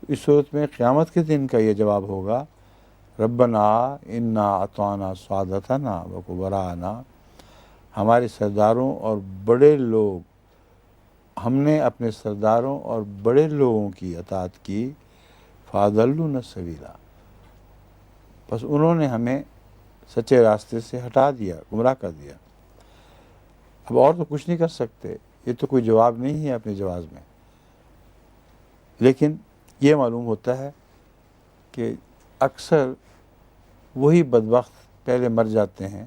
اس صورت میں قیامت کے دن کا یہ جواب ہوگا ربنا انا اطعنا سادتنا و کبراءنا، ہمارے سرداروں اور بڑے لوگ، ہم نے اپنے سرداروں اور بڑے لوگوں کی اطاعت کی، فاضلونا السبیلا، بس انہوں نے ہمیں سچے راستے سے ہٹا دیا، گمراہ کر دیا. اب اور تو کچھ نہیں کر سکتے، یہ تو کوئی جواب نہیں ہے اپنے جواز میں. لیکن یہ معلوم ہوتا ہے کہ اکثر وہی بدبخت پہلے مر جاتے ہیں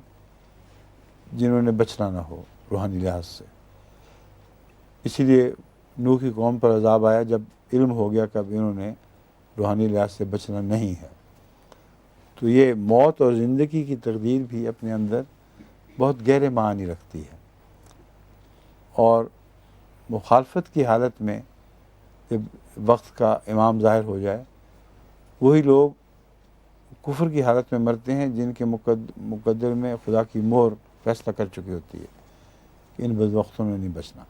جنہوں نے بچنا نہ ہو روحانی لحاظ سے. اسی لیے نوح کی قوم پر عذاب آیا جب علم ہو گیا کہ اب انہوں نے روحانی لحاظ سے بچنا نہیں ہے۔ تو یہ موت اور زندگی کی تقدیر بھی اپنے اندر بہت گہرے معانی رکھتی ہے، اور مخالفت کی حالت میں جب وقت کا امام ظاہر ہو جائے، وہی لوگ کفر کی حالت میں مرتے ہیں جن کے مقدر میں خدا کی مہر فیصلہ کر چکی ہوتی ہے کہ ان بدبختوں نے نہیں بچنا۔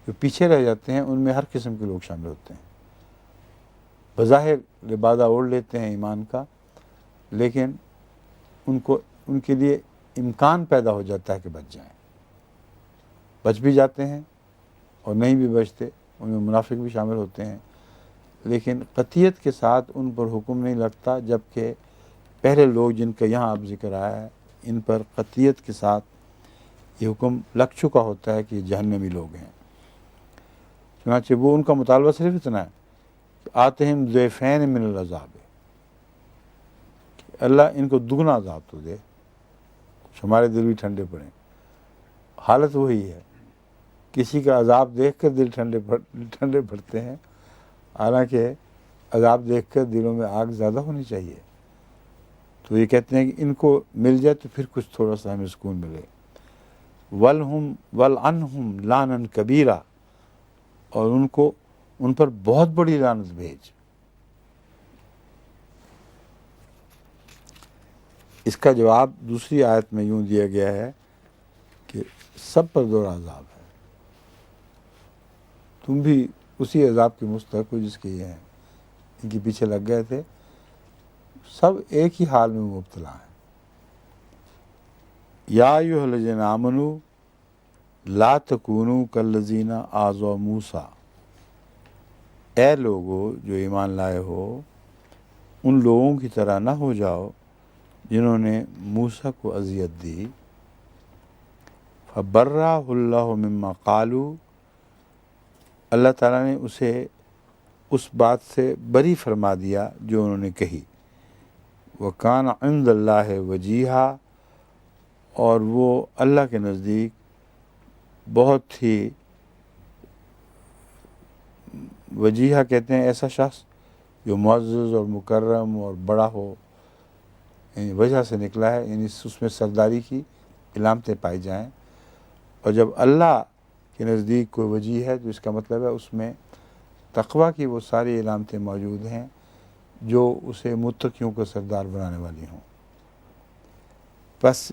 جو پیچھے رہ جاتے ہیں ان میں ہر قسم کے لوگ شامل ہوتے ہیں، بظاہر لبادہ اوڑھ لیتے ہیں ایمان کا، لیکن ان کے لیے امکان پیدا ہو جاتا ہے کہ بچ جائیں، بچ بھی جاتے ہیں اور نہیں بھی بچتے، ان میں منافق بھی شامل ہوتے ہیں، لیکن قطعیت کے ساتھ ان پر حکم نہیں لگتا، جبکہ پہلے لوگ جن کا یہاں اب ذکر آیا ہے ان پر قطعیت کے ساتھ یہ حکم لگ چکا ہوتا ہے کہ یہ جہنمی لوگ ہیں۔ چنانچہ وہ ان کا مطالبہ صرف اتنا ہے کہ آتہم ضعفین من العذاب، کہ اللہ ان کو دگنا عذاب تو دے، کچھ ہمارے دل بھی ٹھنڈے پڑیں۔ حالت وہی ہے، کسی کا عذاب دیکھ کر دل ٹھنڈے پڑتے ہیں، حالانکہ عذاب دیکھ کر دلوں میں آگ زیادہ ہونی چاہیے۔ تو یہ کہتے ہیں کہ ان کو مل جائے تو پھر کچھ تھوڑا سا ہمیں سکون ملے۔ وَلْعَنْهُمْ لَعْنًا كَبِيرًا، اور ان پر بہت بڑی لعنت بھیج۔ اس کا جواب دوسری آیت میں یوں دیا گیا ہے کہ سب پر دو عذاب ہے، تم بھی اسی عذاب کے مستحق ہو جس کے یہ ہیں، ان کے پیچھے لگ گئے تھے، سب ایک ہی حال میں مبتلا ہیں۔ یا ایھا الذین آمنوا لا تکونوا کالذین آذوا موسیٰ، اے لوگو جو ایمان لائے ہو، ان لوگوں کی طرح نہ ہو جاؤ جنہوں نے موسیٰ کو اذیت دی۔ فبرأہ اللہ مما قالوا، اللہ تعالیٰ نے اسے اس بات سے بری فرما دیا جو انہوں نے کہی۔ وَكَانَ عِندَ اللَّهِ وَجِيهًا، اور وہ اللہ کے نزدیک بہت ہی وجیحہ کہتے ہیں ایسا شخص جو معزز اور مکرم اور بڑا ہو، یعنی وجہ سے نکلا ہے، یعنی اس میں سرداری کی علامتیں پائی جائیں۔ اور جب اللہ کے نزدیک کوئی وجیح ہے تو اس کا مطلب ہے اس میں تقویٰ کی وہ ساری علامتیں موجود ہیں جو اسے متقیوں کو سردار بنانے والی ہوں۔ بس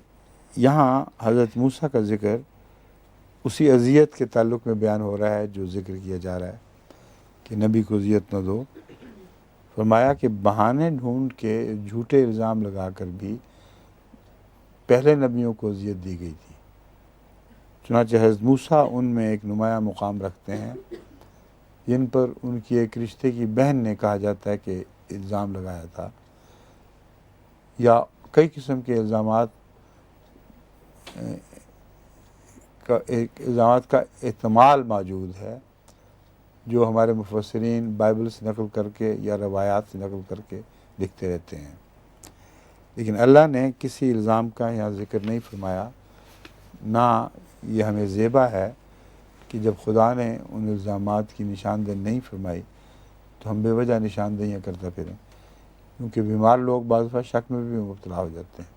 یہاں حضرت موسیٰ کا ذکر اسی اذیت کے تعلق میں بیان ہو رہا ہے جو ذکر کیا جا رہا ہے کہ نبی کو اذیت نہ دو۔ فرمایا کہ بہانے ڈھونڈ کے جھوٹے الزام لگا کر بھی پہلے نبیوں کو اذیت دی گئی تھی، چنانچہ حضرت موسیٰ ان میں ایک نمایاں مقام رکھتے ہیں جن پر ان کی ایک رشتے کی بہن نے کہا جاتا ہے کہ الزام لگایا تھا، یا کئی قسم کے الزامات کا احتمال موجود ہے جو ہمارے مفسرین بائبل سے نقل کر کے یا روایات سے نقل کر کے لکھتے رہتے ہیں، لیکن اللہ نے کسی الزام کا یہاں ذکر نہیں فرمایا۔ نہ یہ ہمیں زیبا ہے کہ جب خدا نے ان الزامات کی نشاندہی نہیں فرمائی تو ہم بے وجہ نشاندہیاں کرتا پھریں، کیونکہ بیمار لوگ بعض دفعہ شک میں بھی مبتلا ہو جاتے ہیں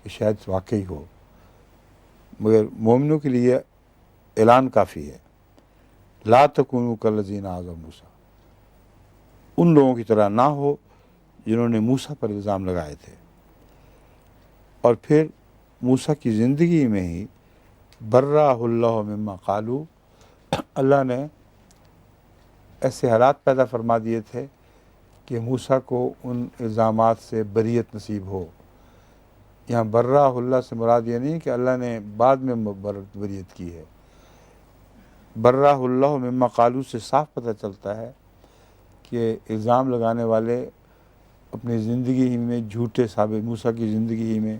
کہ شاید واقعی ہو، مگر مومنوں کے لیے اعلان کافی ہے، لا تکونوا کالذین آذوا موسیٰ، ان لوگوں کی طرح نہ ہو جنہوں نے موسیٰ پر الزام لگائے تھے۔ اور پھر موسیٰ کی زندگی میں ہی برأہ اللہ مما قالوا، اللہ نے ایسے حالات پیدا فرما دیے تھے کہ موسیٰ کو ان الزامات سے بریت نصیب ہو۔ یہاں برأہ اللہ سے مراد یہ نہیں کہ اللہ نے بعد میں بریت کی ہے، برأہ اللہ مما قالوا سے صاف پتہ چلتا ہے کہ الزام لگانے والے اپنی زندگی ہی میں جھوٹے ثابت، موسیٰ کی زندگی ہی میں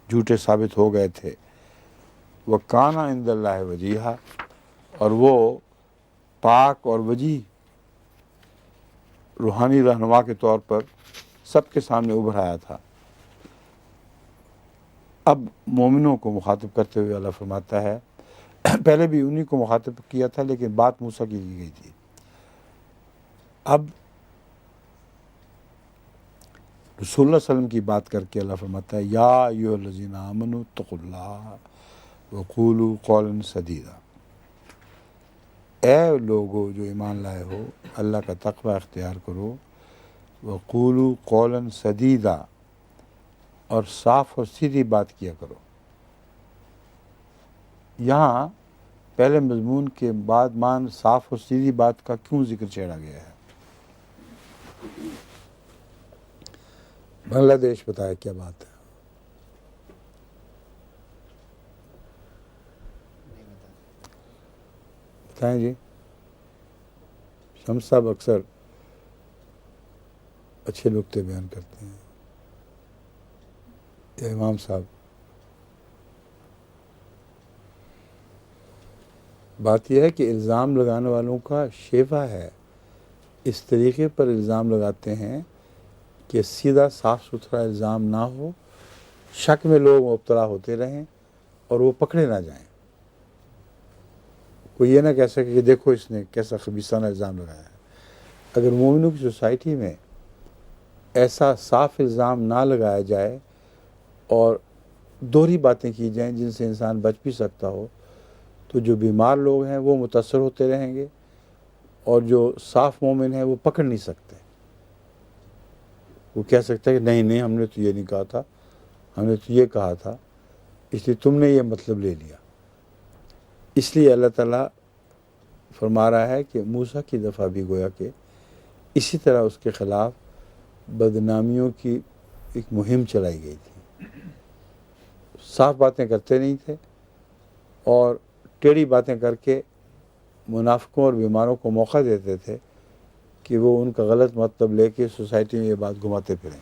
جھوٹے ثابت ہو گئے تھے۔ وَكَانَ عِندَ اللَّهِ وَجِيهًا، اور وہ پاک اور وجیح روحانی رہنما کے طور پر سب کے سامنے ابھر آیا تھا۔ اب مومنوں کو مخاطب کرتے ہوئے اللہ فرماتا ہے، پہلے بھی انہی کو مخاطب کیا تھا لیکن بات موسیٰ کی گئی تھی، اب رسول اللہ صلی اللہ علیہ وسلم کی بات کر کے اللہ فرماتا ہے یا ایھا الذین آمنوا اتقوا اللہ وقولوا قولا سدیدا، اے لوگو جو ایمان لائے ہو اللہ کا تقوی اختیار کرو، وقولوا قولا سدیدا، اور صاف اور سیدھی بات کیا کرو۔ یہاں پہلے مضمون کے بعد مان صاف اور سیدھی بات کا کیوں ذکر چھیڑا گیا ہے؟ بنگلہ دیش بتایا کیا بات ہے؟ بتائیں جی، شمس صاحب اکثر اچھے نکتے بیان کرتے ہیں، یا امام صاحب۔ بات یہ ہے کہ الزام لگانے والوں کا شیوا ہے، اس طریقے پر الزام لگاتے ہیں کہ سیدھا صاف ستھرا الزام نہ ہو، شک میں لوگ مبتلا ہوتے رہیں اور وہ پکڑے نہ جائیں۔ کوئی یہ نہ کہہ سکے کہ دیکھو اس نے کیسا خبیثانہ الزام لگایا ہے۔ اگر مومنوں کی سوسائٹی میں ایسا صاف الزام نہ لگایا جائے اور دوہری باتیں کی جائیں جن سے انسان بچ بھی سکتا ہو، تو جو بیمار لوگ ہیں وہ متاثر ہوتے رہیں گے اور جو صاف مومن ہیں وہ پکڑ نہیں سکتے۔ وہ کہہ سکتا ہے کہ نہیں ہم نے تو یہ نہیں کہا تھا، ہم نے تو یہ کہا تھا، اس لیے تم نے یہ مطلب لے لیا۔ اس لیے اللہ تعالیٰ فرما رہا ہے کہ موسیٰ کی دفعہ بھی گویا کہ اسی طرح اس کے خلاف بدنامیوں کی ایک مہم چلائی گئی تھی۔ صاف باتیں کرتے نہیں تھے اور ٹیڑھی باتیں کر کے منافقوں اور بیماروں کو موقع دیتے تھے کہ وہ ان کا غلط مطلب لے کے سوسائٹی میں یہ بات گھماتے پھریں،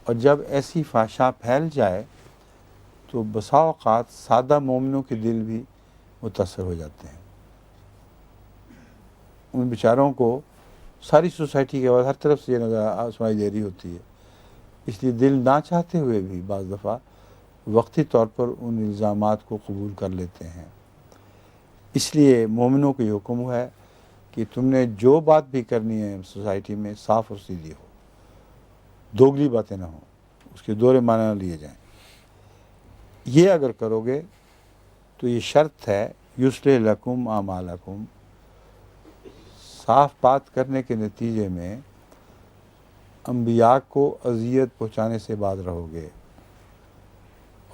اور جب ایسی فحشا پھیل جائے تو بسا اوقات سادہ مومنوں کے دل بھی متاثر ہو جاتے ہیں۔ ان بیچاروں کو ساری سوسائٹی کے بعد ہر طرف سے یہ نظر سنائی دے رہی ہوتی ہے، اس لیے دل نہ چاہتے ہوئے بھی بعض دفعہ وقتی طور پر ان الزامات کو قبول کر لیتے ہیں۔ اس لیے مومنوں کو یہ حکم ہے کہ تم نے جو بات بھی کرنی ہے سوسائٹی میں صاف اور سیدھی ہو، دوگلی باتیں نہ ہوں، اس کے دوہرے معنی نہ لیے جائیں۔ یہ اگر کرو گے تو یہ شرط ہے یصلح لکم اعمالکم، صاف بات کرنے کے نتیجے میں انبیاء کو اذیت پہنچانے سے باز رہو گے،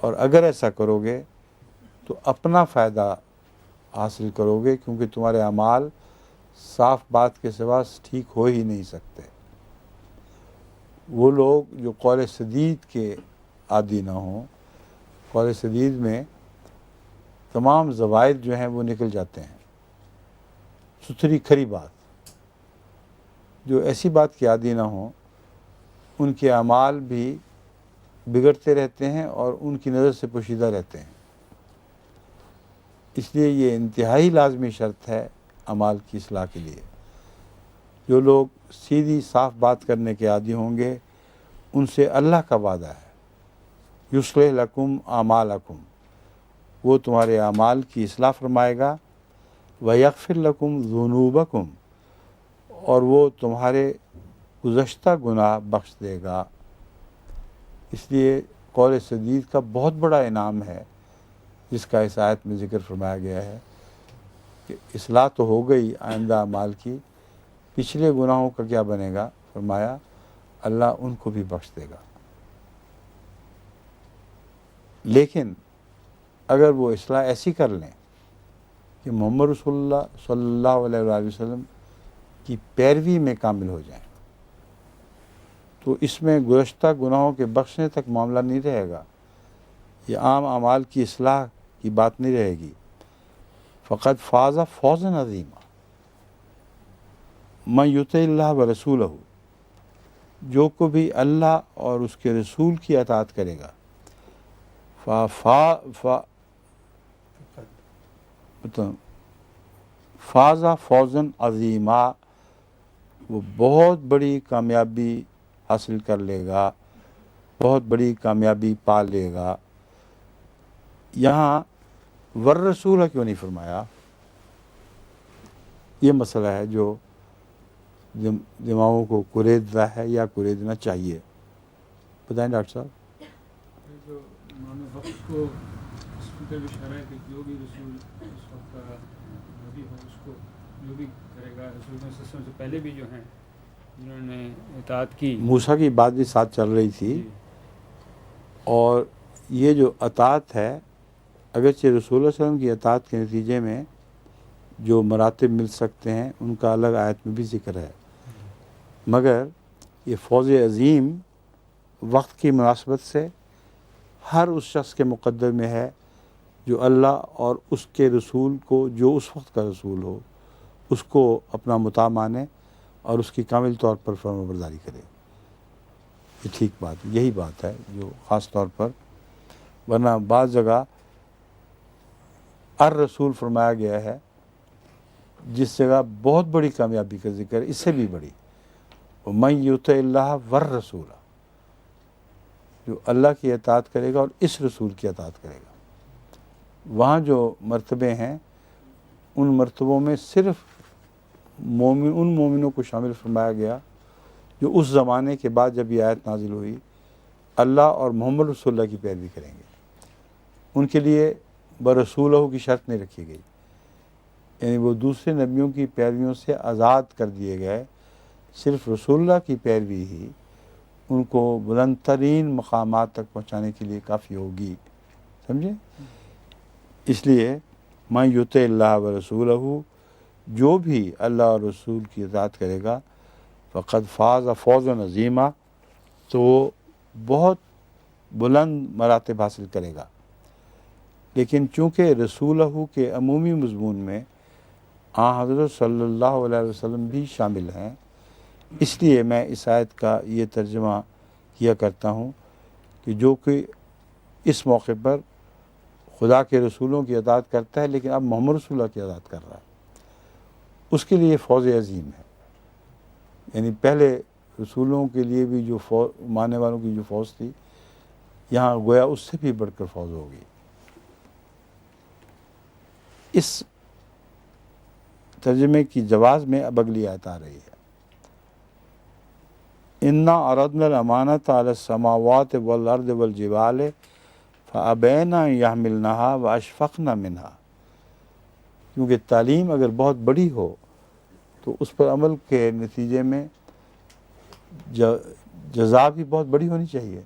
اور اگر ایسا کرو گے تو اپنا فائدہ حاصل کرو گے، کیونکہ تمہارے اعمال صاف بات کے سوا ٹھیک ہو ہی نہیں سکتے۔ وہ لوگ جو قول سدید کے عادی نہ ہوں، قول سدید میں تمام زوائد جو ہیں وہ نکل جاتے ہیں، ستھری کھری بات، جو ایسی بات کی عادی نہ ہوں ان کے اعمال بھی بگڑتے رہتے ہیں اور ان کی نظر سے پوشیدہ رہتے ہیں۔ اس لیے یہ انتہائی لازمی شرط ہے اعمال کی اصلاح کے لیے۔ جو لوگ سیدھی صاف بات کرنے کے عادی ہوں گے ان سے اللہ کا وعدہ ہے یصلح لکم اعمالکم، وہ تمہارے اعمال کی اصلاح فرمائے گا، ویغفر لکم ذنوبکم، اور وہ تمہارے گزشتہ گناہ بخش دے گا۔ اس لیے قول سدید کا بہت بڑا انعام ہے جس کا اس آیت میں ذکر فرمایا گیا ہے کہ اصلاح تو ہو گئی آئندہ اعمال کی، پچھلے گناہوں کا کیا بنے گا؟ فرمایا اللہ ان کو بھی بخش دے گا۔ لیکن اگر وہ اصلاح ایسی کر لیں کہ محمد رسول اللہ صلی اللہ علیہ وآلہ وسلم کی پیروی میں کامل ہو جائیں تو اس میں گزشتہ گناہوں کے بخشنے تک معاملہ نہیں رہے گا، یہ عام اعمال کی اصلاح کی بات نہیں رہے گی۔ فقط فاز فوزا عظیما من یطع اللہ ورسولہ، جو کو بھی اللہ اور اس کے رسول کی اطاعت کرے گا، فاز فوزا عظیما، وہ بہت بڑی کامیابی حاصل کر لے گا، بہت بڑی کامیابی پا لے گا۔ یہاں والرسول کیوں نہیں فرمایا؟ یہ مسئلہ ہے جو دماغوں کو کریدتا ہے یا کریدنا چاہیے۔ بتائیں ڈاکٹر صاحب. یہ جو امام وقت کو اس پر بھی اشارہ ہے کہ جو بھی رسول اس وقت کا نبی ہو اس کو جو بھی کرے گا رسول صلی اللہ علیہ وسلم سے پہلے بھی جو ہیں جنہوں نے اطاعت کی. موسیٰ کی بات بھی ساتھ چل رہی تھی. جی. اور یہ جو اطاعت ہے اگرچہ رسول اللہ علیہ وسلم کی اطاعت کے نتیجے میں جو مراتب مل سکتے ہیں ان کا الگ آیت میں بھی ذکر ہے، مگر یہ فوز عظیم وقت کی مناسبت سے ہر اس شخص کے مقدر میں ہے جو اللہ اور اس کے رسول کو، جو اس وقت کا رسول ہو، اس کو اپنا مطاع مانے اور اس کی کامل طور پر فرمانبرداری کرے. یہ ٹھیک بات ہے، یہی بات ہے جو خاص طور پر، ورنہ بعض جگہ الرسول فرمایا گیا ہے جس جگہ بہت بڑی کامیابی کا ذکر ہے، اس سے بھی بڑی، وَمَن يُطِعِ اللَّهَ وَالرَّسُولَ، جو اللہ کی اطاعت کرے گا اور اس رسول کی اطاعت کرے گا. وہاں جو مرتبے ہیں ان مرتبوں میں صرف ان مومنوں کو شامل فرمایا گیا جو اس زمانے کے بعد جب یہ آیت نازل ہوئی اللہ اور محمد رسول اللہ کی پیروی کریں گے. ان کے لیے برسولہ کی شرط نہیں رکھی گئی، یعنی وہ دوسرے نبیوں کی پیرویوں سے آزاد کر دیے گئے. صرف رسول اللہ کی پیروی ہی ان کو بلند ترین مقامات تک پہنچانے کے لیے کافی ہوگی. سمجھے؟ اس لیے مَن یُطِعِ اللَّهَ وَرَسُولَهُ، جو بھی اللہ اور رسول کی اطاعت کرے گا فقد فاز فوزا عظیما، تو وہ بہت بلند مراتب حاصل کرے گا. لیکن چونکہ رسولہ کے عمومی مضمون میں حضرت صلی اللہ علیہ وسلم بھی شامل ہیں، اس لیے میں اس آیت کا یہ ترجمہ کیا کرتا ہوں کہ جو کہ اس موقع پر خدا کے رسولوں کی اطاعت کرتا ہے لیکن اب محمد رسول اللہ کی اطاعت کر رہا ہے، اس کے لیے فوز عظیم ہے. یعنی پہلے رسولوں کے لیے بھی جو ماننے والوں کی جو فوج تھی، یہاں گویا اس سے بھی بڑھ کر فوج ہوگی. اس ترجمے کی جواز میں اب اگلی آیت آ رہی ہے، اِنَّا عَرَضْنَا الْأَمَانَةَ عَلَى السَّمَاوَاتِ وَالْأَرْضِ وَالْجِبَالِ فَأَبَيْنَ أَن يَحْمِلْنَهَا وَأَشْفَقْنَ مِنْهَا. کیونکہ تعلیم اگر بہت بڑی ہو تو اس پر عمل کے نتیجے میں جزا بھی بہت بڑی ہونی چاہیے.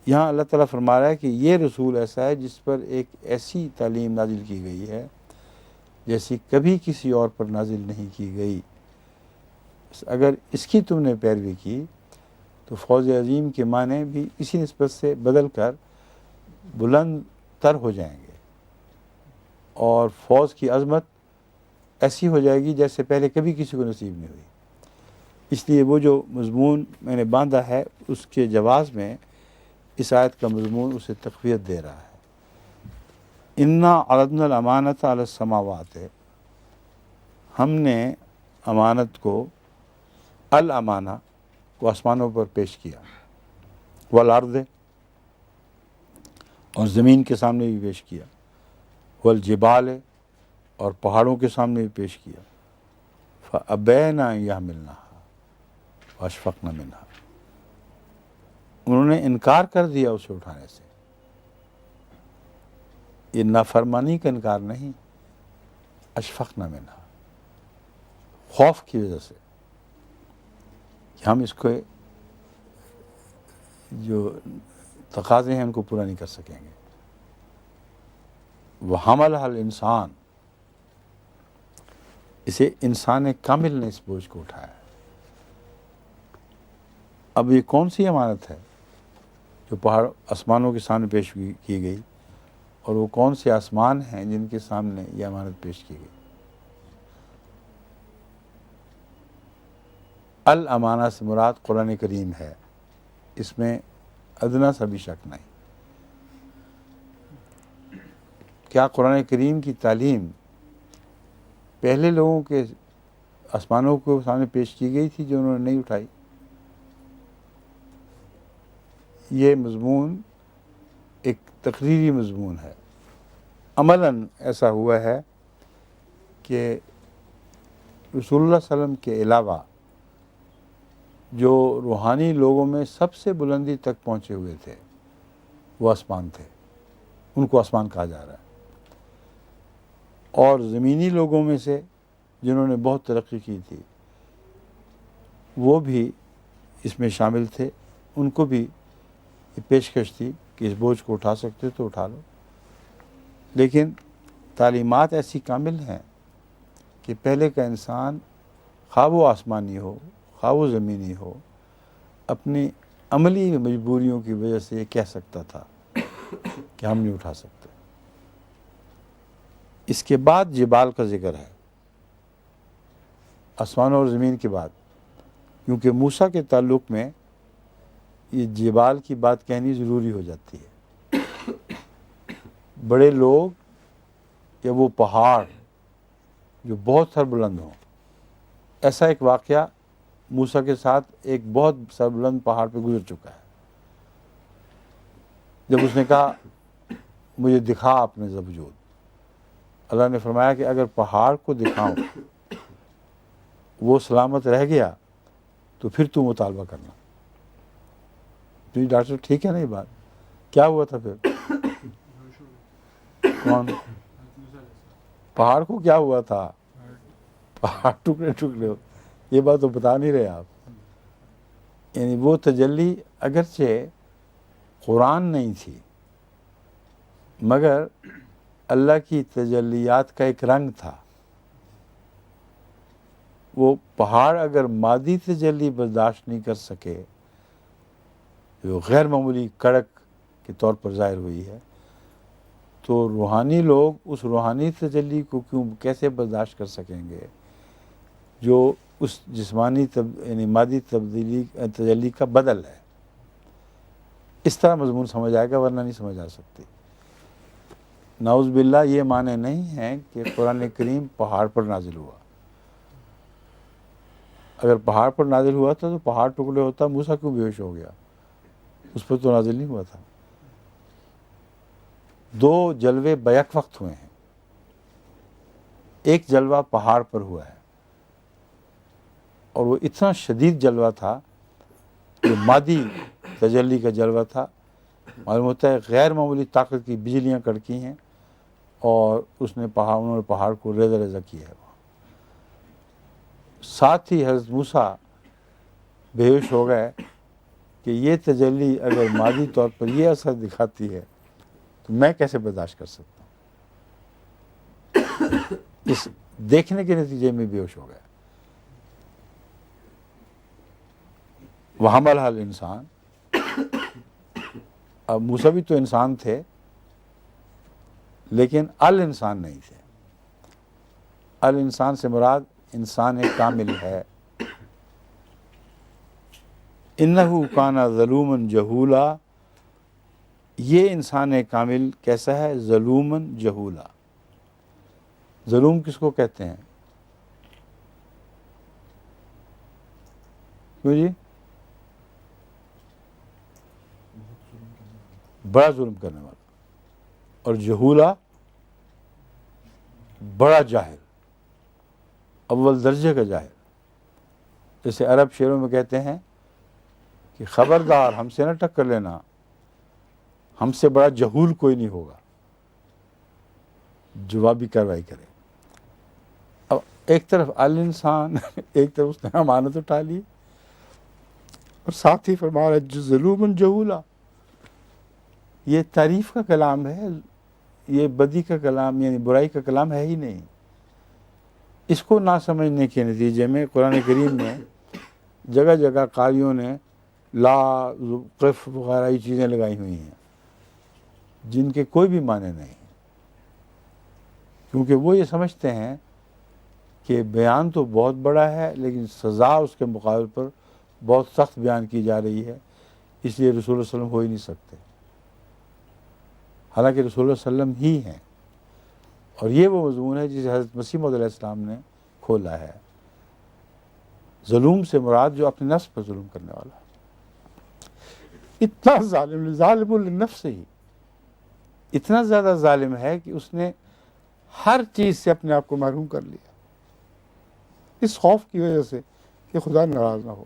یہاں اللہ تعالیٰ فرما رہا ہے کہ یہ رسول ایسا ہے جس پر ایک ایسی تعلیم نازل کی گئی ہے جیسی کبھی کسی اور پر نازل نہیں کی گئی. اگر اس کی تم نے پیروی کی تو فوز عظیم کے معنی بھی اسی نسبت سے بدل کر بلند تر ہو جائیں گے، اور فوز کی عظمت ایسی ہو جائے گی جیسے پہلے کبھی کسی کو نصیب نہیں ہوئی. اس لیے وہ جو مضمون میں نے باندھا ہے اس کے جواز میں اس آیت کا مضمون اسے تقویت دے رہا ہے. اِنَّا عَرَضْنَا الْأَمَانَةَ عَلَى السَّمَاوَاتِ، ہم نے امانت کو، الامانہ کو آسمانوں پر پیش کیا، والارض، اور زمین کے سامنے بھی پیش کیا، والجبال، اور پہاڑوں کے سامنے بھی پیش کیا، فَأَبَيْنَ أَن يَحْمِلْنَهَا وَأَشْفَقْنَ مِنْهَا، انہوں نے انکار کر دیا اسے اٹھانے سے. یہ نافرمانی کا انکار نہیں، اشفقن منہا، خوف کی وجہ سے کہ ہم اس کو جو تقاضے ہیں ان کو پورا نہیں کر سکیں گے. وَحَمَلَهَا الْإِنسَانُ، اسے انسان کامل نے اس بوجھ کو اٹھایا. اب یہ کون سی امانت ہے جو پہاڑ آسمانوں کے سامنے پیش کی گئی، اور وہ کون سے آسمان ہیں جن کے سامنے یہ امانت پیش کی گئی؟ الامانہ سے مراد قرآن کریم ہے، اس میں ادنا سا بھی شک نہیں. کیا قرآن کریم کی تعلیم پہلے لوگوں کے آسمانوں کو سامنے پیش کی گئی تھی جو انہوں نے نہیں اٹھائی؟ یہ مضمون ایک تقریری مضمون ہے. عملاً ایسا ہوا ہے کہ رسول اللہ صلی اللہ علیہ وسلم کے علاوہ جو روحانی لوگوں میں سب سے بلندی تک پہنچے ہوئے تھے وہ آسمان تھے، ان کو آسمان کہا جا رہا ہے، اور زمینی لوگوں میں سے جنہوں نے بہت ترقی کی تھی وہ بھی اس میں شامل تھے، ان کو بھی یہ پیشکش تھی کہ اس بوجھ کو اٹھا سکتے تو اٹھا لو، لیکن تعلیمات ایسی کامل ہیں کہ پہلے کا انسان خواہ وہ آسمانی ہو خواہ وہ زمینی ہو اپنی عملی مجبوریوں کی وجہ سے یہ کہہ سکتا تھا کہ ہم نہیں اٹھا سکتے۔ اس کے بعد جبال کا ذکر ہے، آسمان اور زمین کے بعد، کیونکہ موسیٰ کے تعلق میں یہ جبال کی بات کہنی ضروری ہو جاتی ہے۔ بڑے لوگ یا وہ پہاڑ جو بہت سربلند ہوں، ایسا ایک واقعہ موسیٰ کے ساتھ ایک بہت سربلند پہاڑ پہ گزر چکا ہے، جب اس نے کہا مجھے دکھا اپنے وجود، اللہ نے فرمایا کہ اگر پہاڑ کو دکھاؤں وہ سلامت رہ گیا تو پھر تو مطالبہ کرنا۔ تو یہ ڈاکٹر ٹھیک ہے نا یہ بات؟ کیا ہوا تھا پھر؟ کون؟ پہاڑ کو کیا ہوا تھا؟ پہاڑ ٹکڑے ٹکڑے ہو، یہ بات تو بتا نہیں رہے آپ۔ یعنی وہ تجلی اگرچہ قرآن نہیں تھی مگر اللہ کی تجلیات کا ایک رنگ تھا۔ وہ پہاڑ اگر مادی تجلی برداشت نہیں کر سکے جو غیر معمولی کڑک کے طور پر ظاہر ہوئی ہے، تو روحانی لوگ اس روحانی تجلی کو کیسے برداشت کر سکیں گے جو اس جسمانی یعنی مادی تجلی کا بدل ہے۔ اس طرح مضمون سمجھ آئے گا، ورنہ نہیں سمجھ آ سکتی۔ نعوذ باللہ یہ معنی نہیں ہے کہ قرآن کریم پہاڑ پر نازل ہوا۔ اگر پہاڑ پر نازل ہوا تھا تو پہاڑ ٹکڑے ہوتا، موسیٰ کیوں بے ہوش ہو گیا؟ اس پر تو نازل نہیں ہوا تھا۔ دو جلوے بیک وقت ہوئے ہیں، ایک جلوہ پہاڑ پر ہوا ہے اور وہ اتنا شدید جلوہ تھا جو مادی تجلی کا جلوہ تھا۔ معلوم ہوتا ہے غیر معمولی طاقت کی بجلیاں کڑکی ہیں اور انہوں نے پہاڑ کو ریزہ ریزہ کیا ہے۔ ساتھ ہی حضرت موسیٰ بے ہوش ہو گئے کہ یہ تجلی اگر مادی طور پر یہ اثر دکھاتی ہے تو میں کیسے برداشت کر سکتا ہوں؟ اس دیکھنے کے نتیجے میں بے ہوش ہو گیا۔ وَحَمَلَهَا الْإِنسان، اب موسیٰ بھی تو انسان تھے لیکن الانسان نہیں تھے۔ الانسان سے مراد انسان کامل ہے۔ اِنَّهُ كَانَ ظَلُومًا جَهُولًا، یہ انسان کامل کیسا ہے؟ ظلومًا جہولا۔ ظلوم کس کو کہتے ہیں؟ کیوں جی؟ بڑا ظلم کرنے والا، اور جہولا بڑا جاہل، اول درجے کا جاہل۔ جیسے عرب شعروں میں کہتے ہیں کہ خبردار ہم سے نہ ٹکر لینا، ہم سے بڑا جہول کوئی نہیں ہوگا، جوابی کارروائی کرے۔ اب ایک طرف الانسان، ایک طرف اس نے امانت اٹھا لی، اور ساتھ ہی فرما رہا ہے ظلومًا جہولا۔ یہ تعریف کا کلام ہے، یہ بدی کا کلام یعنی برائی کا کلام ہے ہی نہیں۔ اس کو نہ سمجھنے کے نتیجے میں قرآن کریم میں جگہ جگہ قاریوں نے لا قف وغیرہ یہ چیزیں لگائی ہوئی ہیں جن کے کوئی بھی معنی نہیں، کیونکہ وہ یہ سمجھتے ہیں کہ بیان تو بہت بڑا ہے لیکن سزا اس کے مقابل پر بہت سخت بیان کی جا رہی ہے، اس لیے رسول اللہ صلی اللہ علیہ وسلم ہو ہی نہیں سکتے، حالانکہ رسول اللہ صلی اللہ علیہ وسلم ہی ہیں۔ اور یہ وہ مضمون ہے جسے حضرت مسیح موعود علیہ السلام نے کھولا ہے۔ ظلم سے مراد جو اپنے نفس پر ظلم کرنے والا ہے، اتنا ظالم للنفس ہی، اتنا زیادہ ظالم ہے کہ اس نے ہر چیز سے اپنے آپ کو محروم کر لیا، اس خوف کی وجہ سے کہ خدا ناراض نہ ہو۔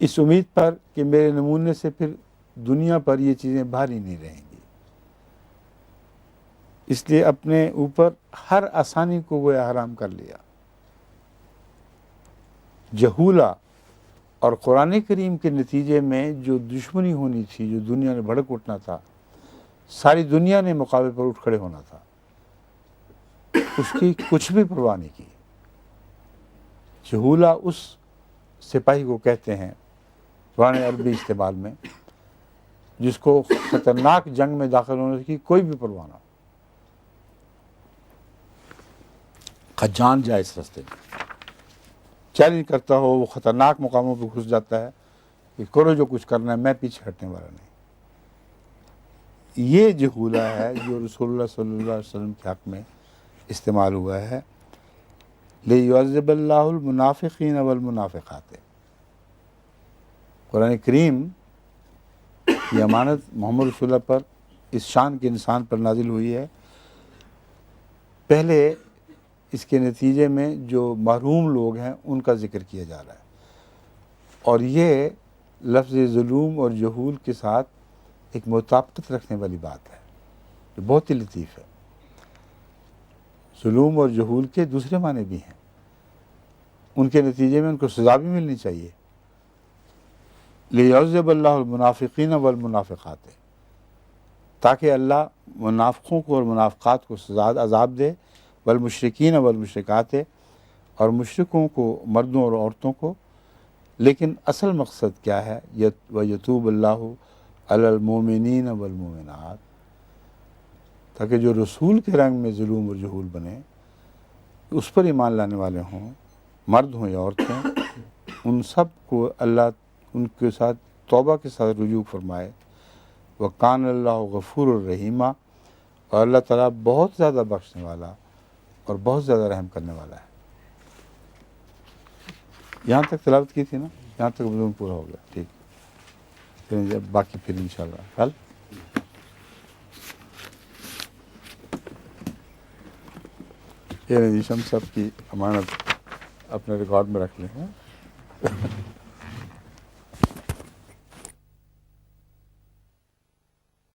اس امید پر کہ میرے نمونے سے پھر دنیا پر یہ چیزیں بھاری نہیں رہیں گی، اس لیے اپنے اوپر ہر آسانی کو وہ حرام کر لیا۔ جہولہ اور قرآن کریم کے نتیجے میں جو دشمنی ہونی تھی، جو دنیا نے بھڑک اٹھنا تھا، ساری دنیا نے مقابلے پر اٹھ کھڑے ہونا تھا، اس کی کچھ بھی پرواہ نہیں کی۔ جہولہ اس سپاہی کو کہتے ہیں قرآن عربی استعمال میں جس کو خطرناک جنگ میں داخل ہونے کی کوئی بھی پرواہ نہ ہو، جان جائے اس راستے میں، چیلنج کرتا ہو، وہ خطرناک مقاموں پہ گھس جاتا ہے کہ کرو جو کچھ کرنا ہے، میں پیچھے ہٹنے والا نہیں۔ یہ جہولہ ہے جو رسول اللہ صلی اللہ علیہ وسلم کے حق میں استعمال ہوا ہے۔ لِيُعَذِّبَ اللَّهُ الْمُنَافِقِينَ وَالْمُنَافِقَاتِ۔ قرآن کریم کی امانت محمد رسول اللہ پر اس شان کے انسان پر نازل ہوئی ہے، پہلے اس کے نتیجے میں جو محروم لوگ ہیں ان کا ذکر کیا جا رہا ہے، اور یہ لفظ ظلم اور جہول کے ساتھ ایک مطابقت رکھنے والی بات ہے جو بہت ہی لطیف ہے۔ ظلم اور جہول کے دوسرے معنی بھی ہیں، ان کے نتیجے میں ان کو سزا بھی ملنی چاہیے۔ لِيُعَذِّبَ اللَّهُ الْمُنَافِقِينَ وَالْمُنَافِقَاتِ، تاکہ اللہ منافقوں کو اور منافقات کو سزا عذاب دے، والمشرکین والمشرکات، اور مشرکوں کو، مردوں اور عورتوں کو۔ لیکن اصل مقصد کیا ہے؟ وَيَتُوبَ اللَّهُ عَلَى الْمُؤْمِنِينَ وَالْمُؤْمِنَاتِ، تاکہ جو رسول کے رنگ میں ظلم اور جہول بنے، اس پر ایمان لانے والے ہوں، مرد ہوں یا عورتیں، ان سب کو اللہ ان کے ساتھ توبہ کے ساتھ رجوع فرمائے۔ وَكَانَ اللَّهُ غَفُورٌ رَحِيمًا، اور اللہ تعالیٰ بہت زیادہ بخشنے والا اور بہت زیادہ رحم کرنے والا ہے۔ یہاں تک تلاوت کی تھی نا، یہاں تک مضمون پورا ہو گیا، ٹھیک، پھر باقی پھر انشاءاللہ کل۔ یہ رجی شمس صاحب کی امانت اپنے ریکارڈ میں رکھ لیں۔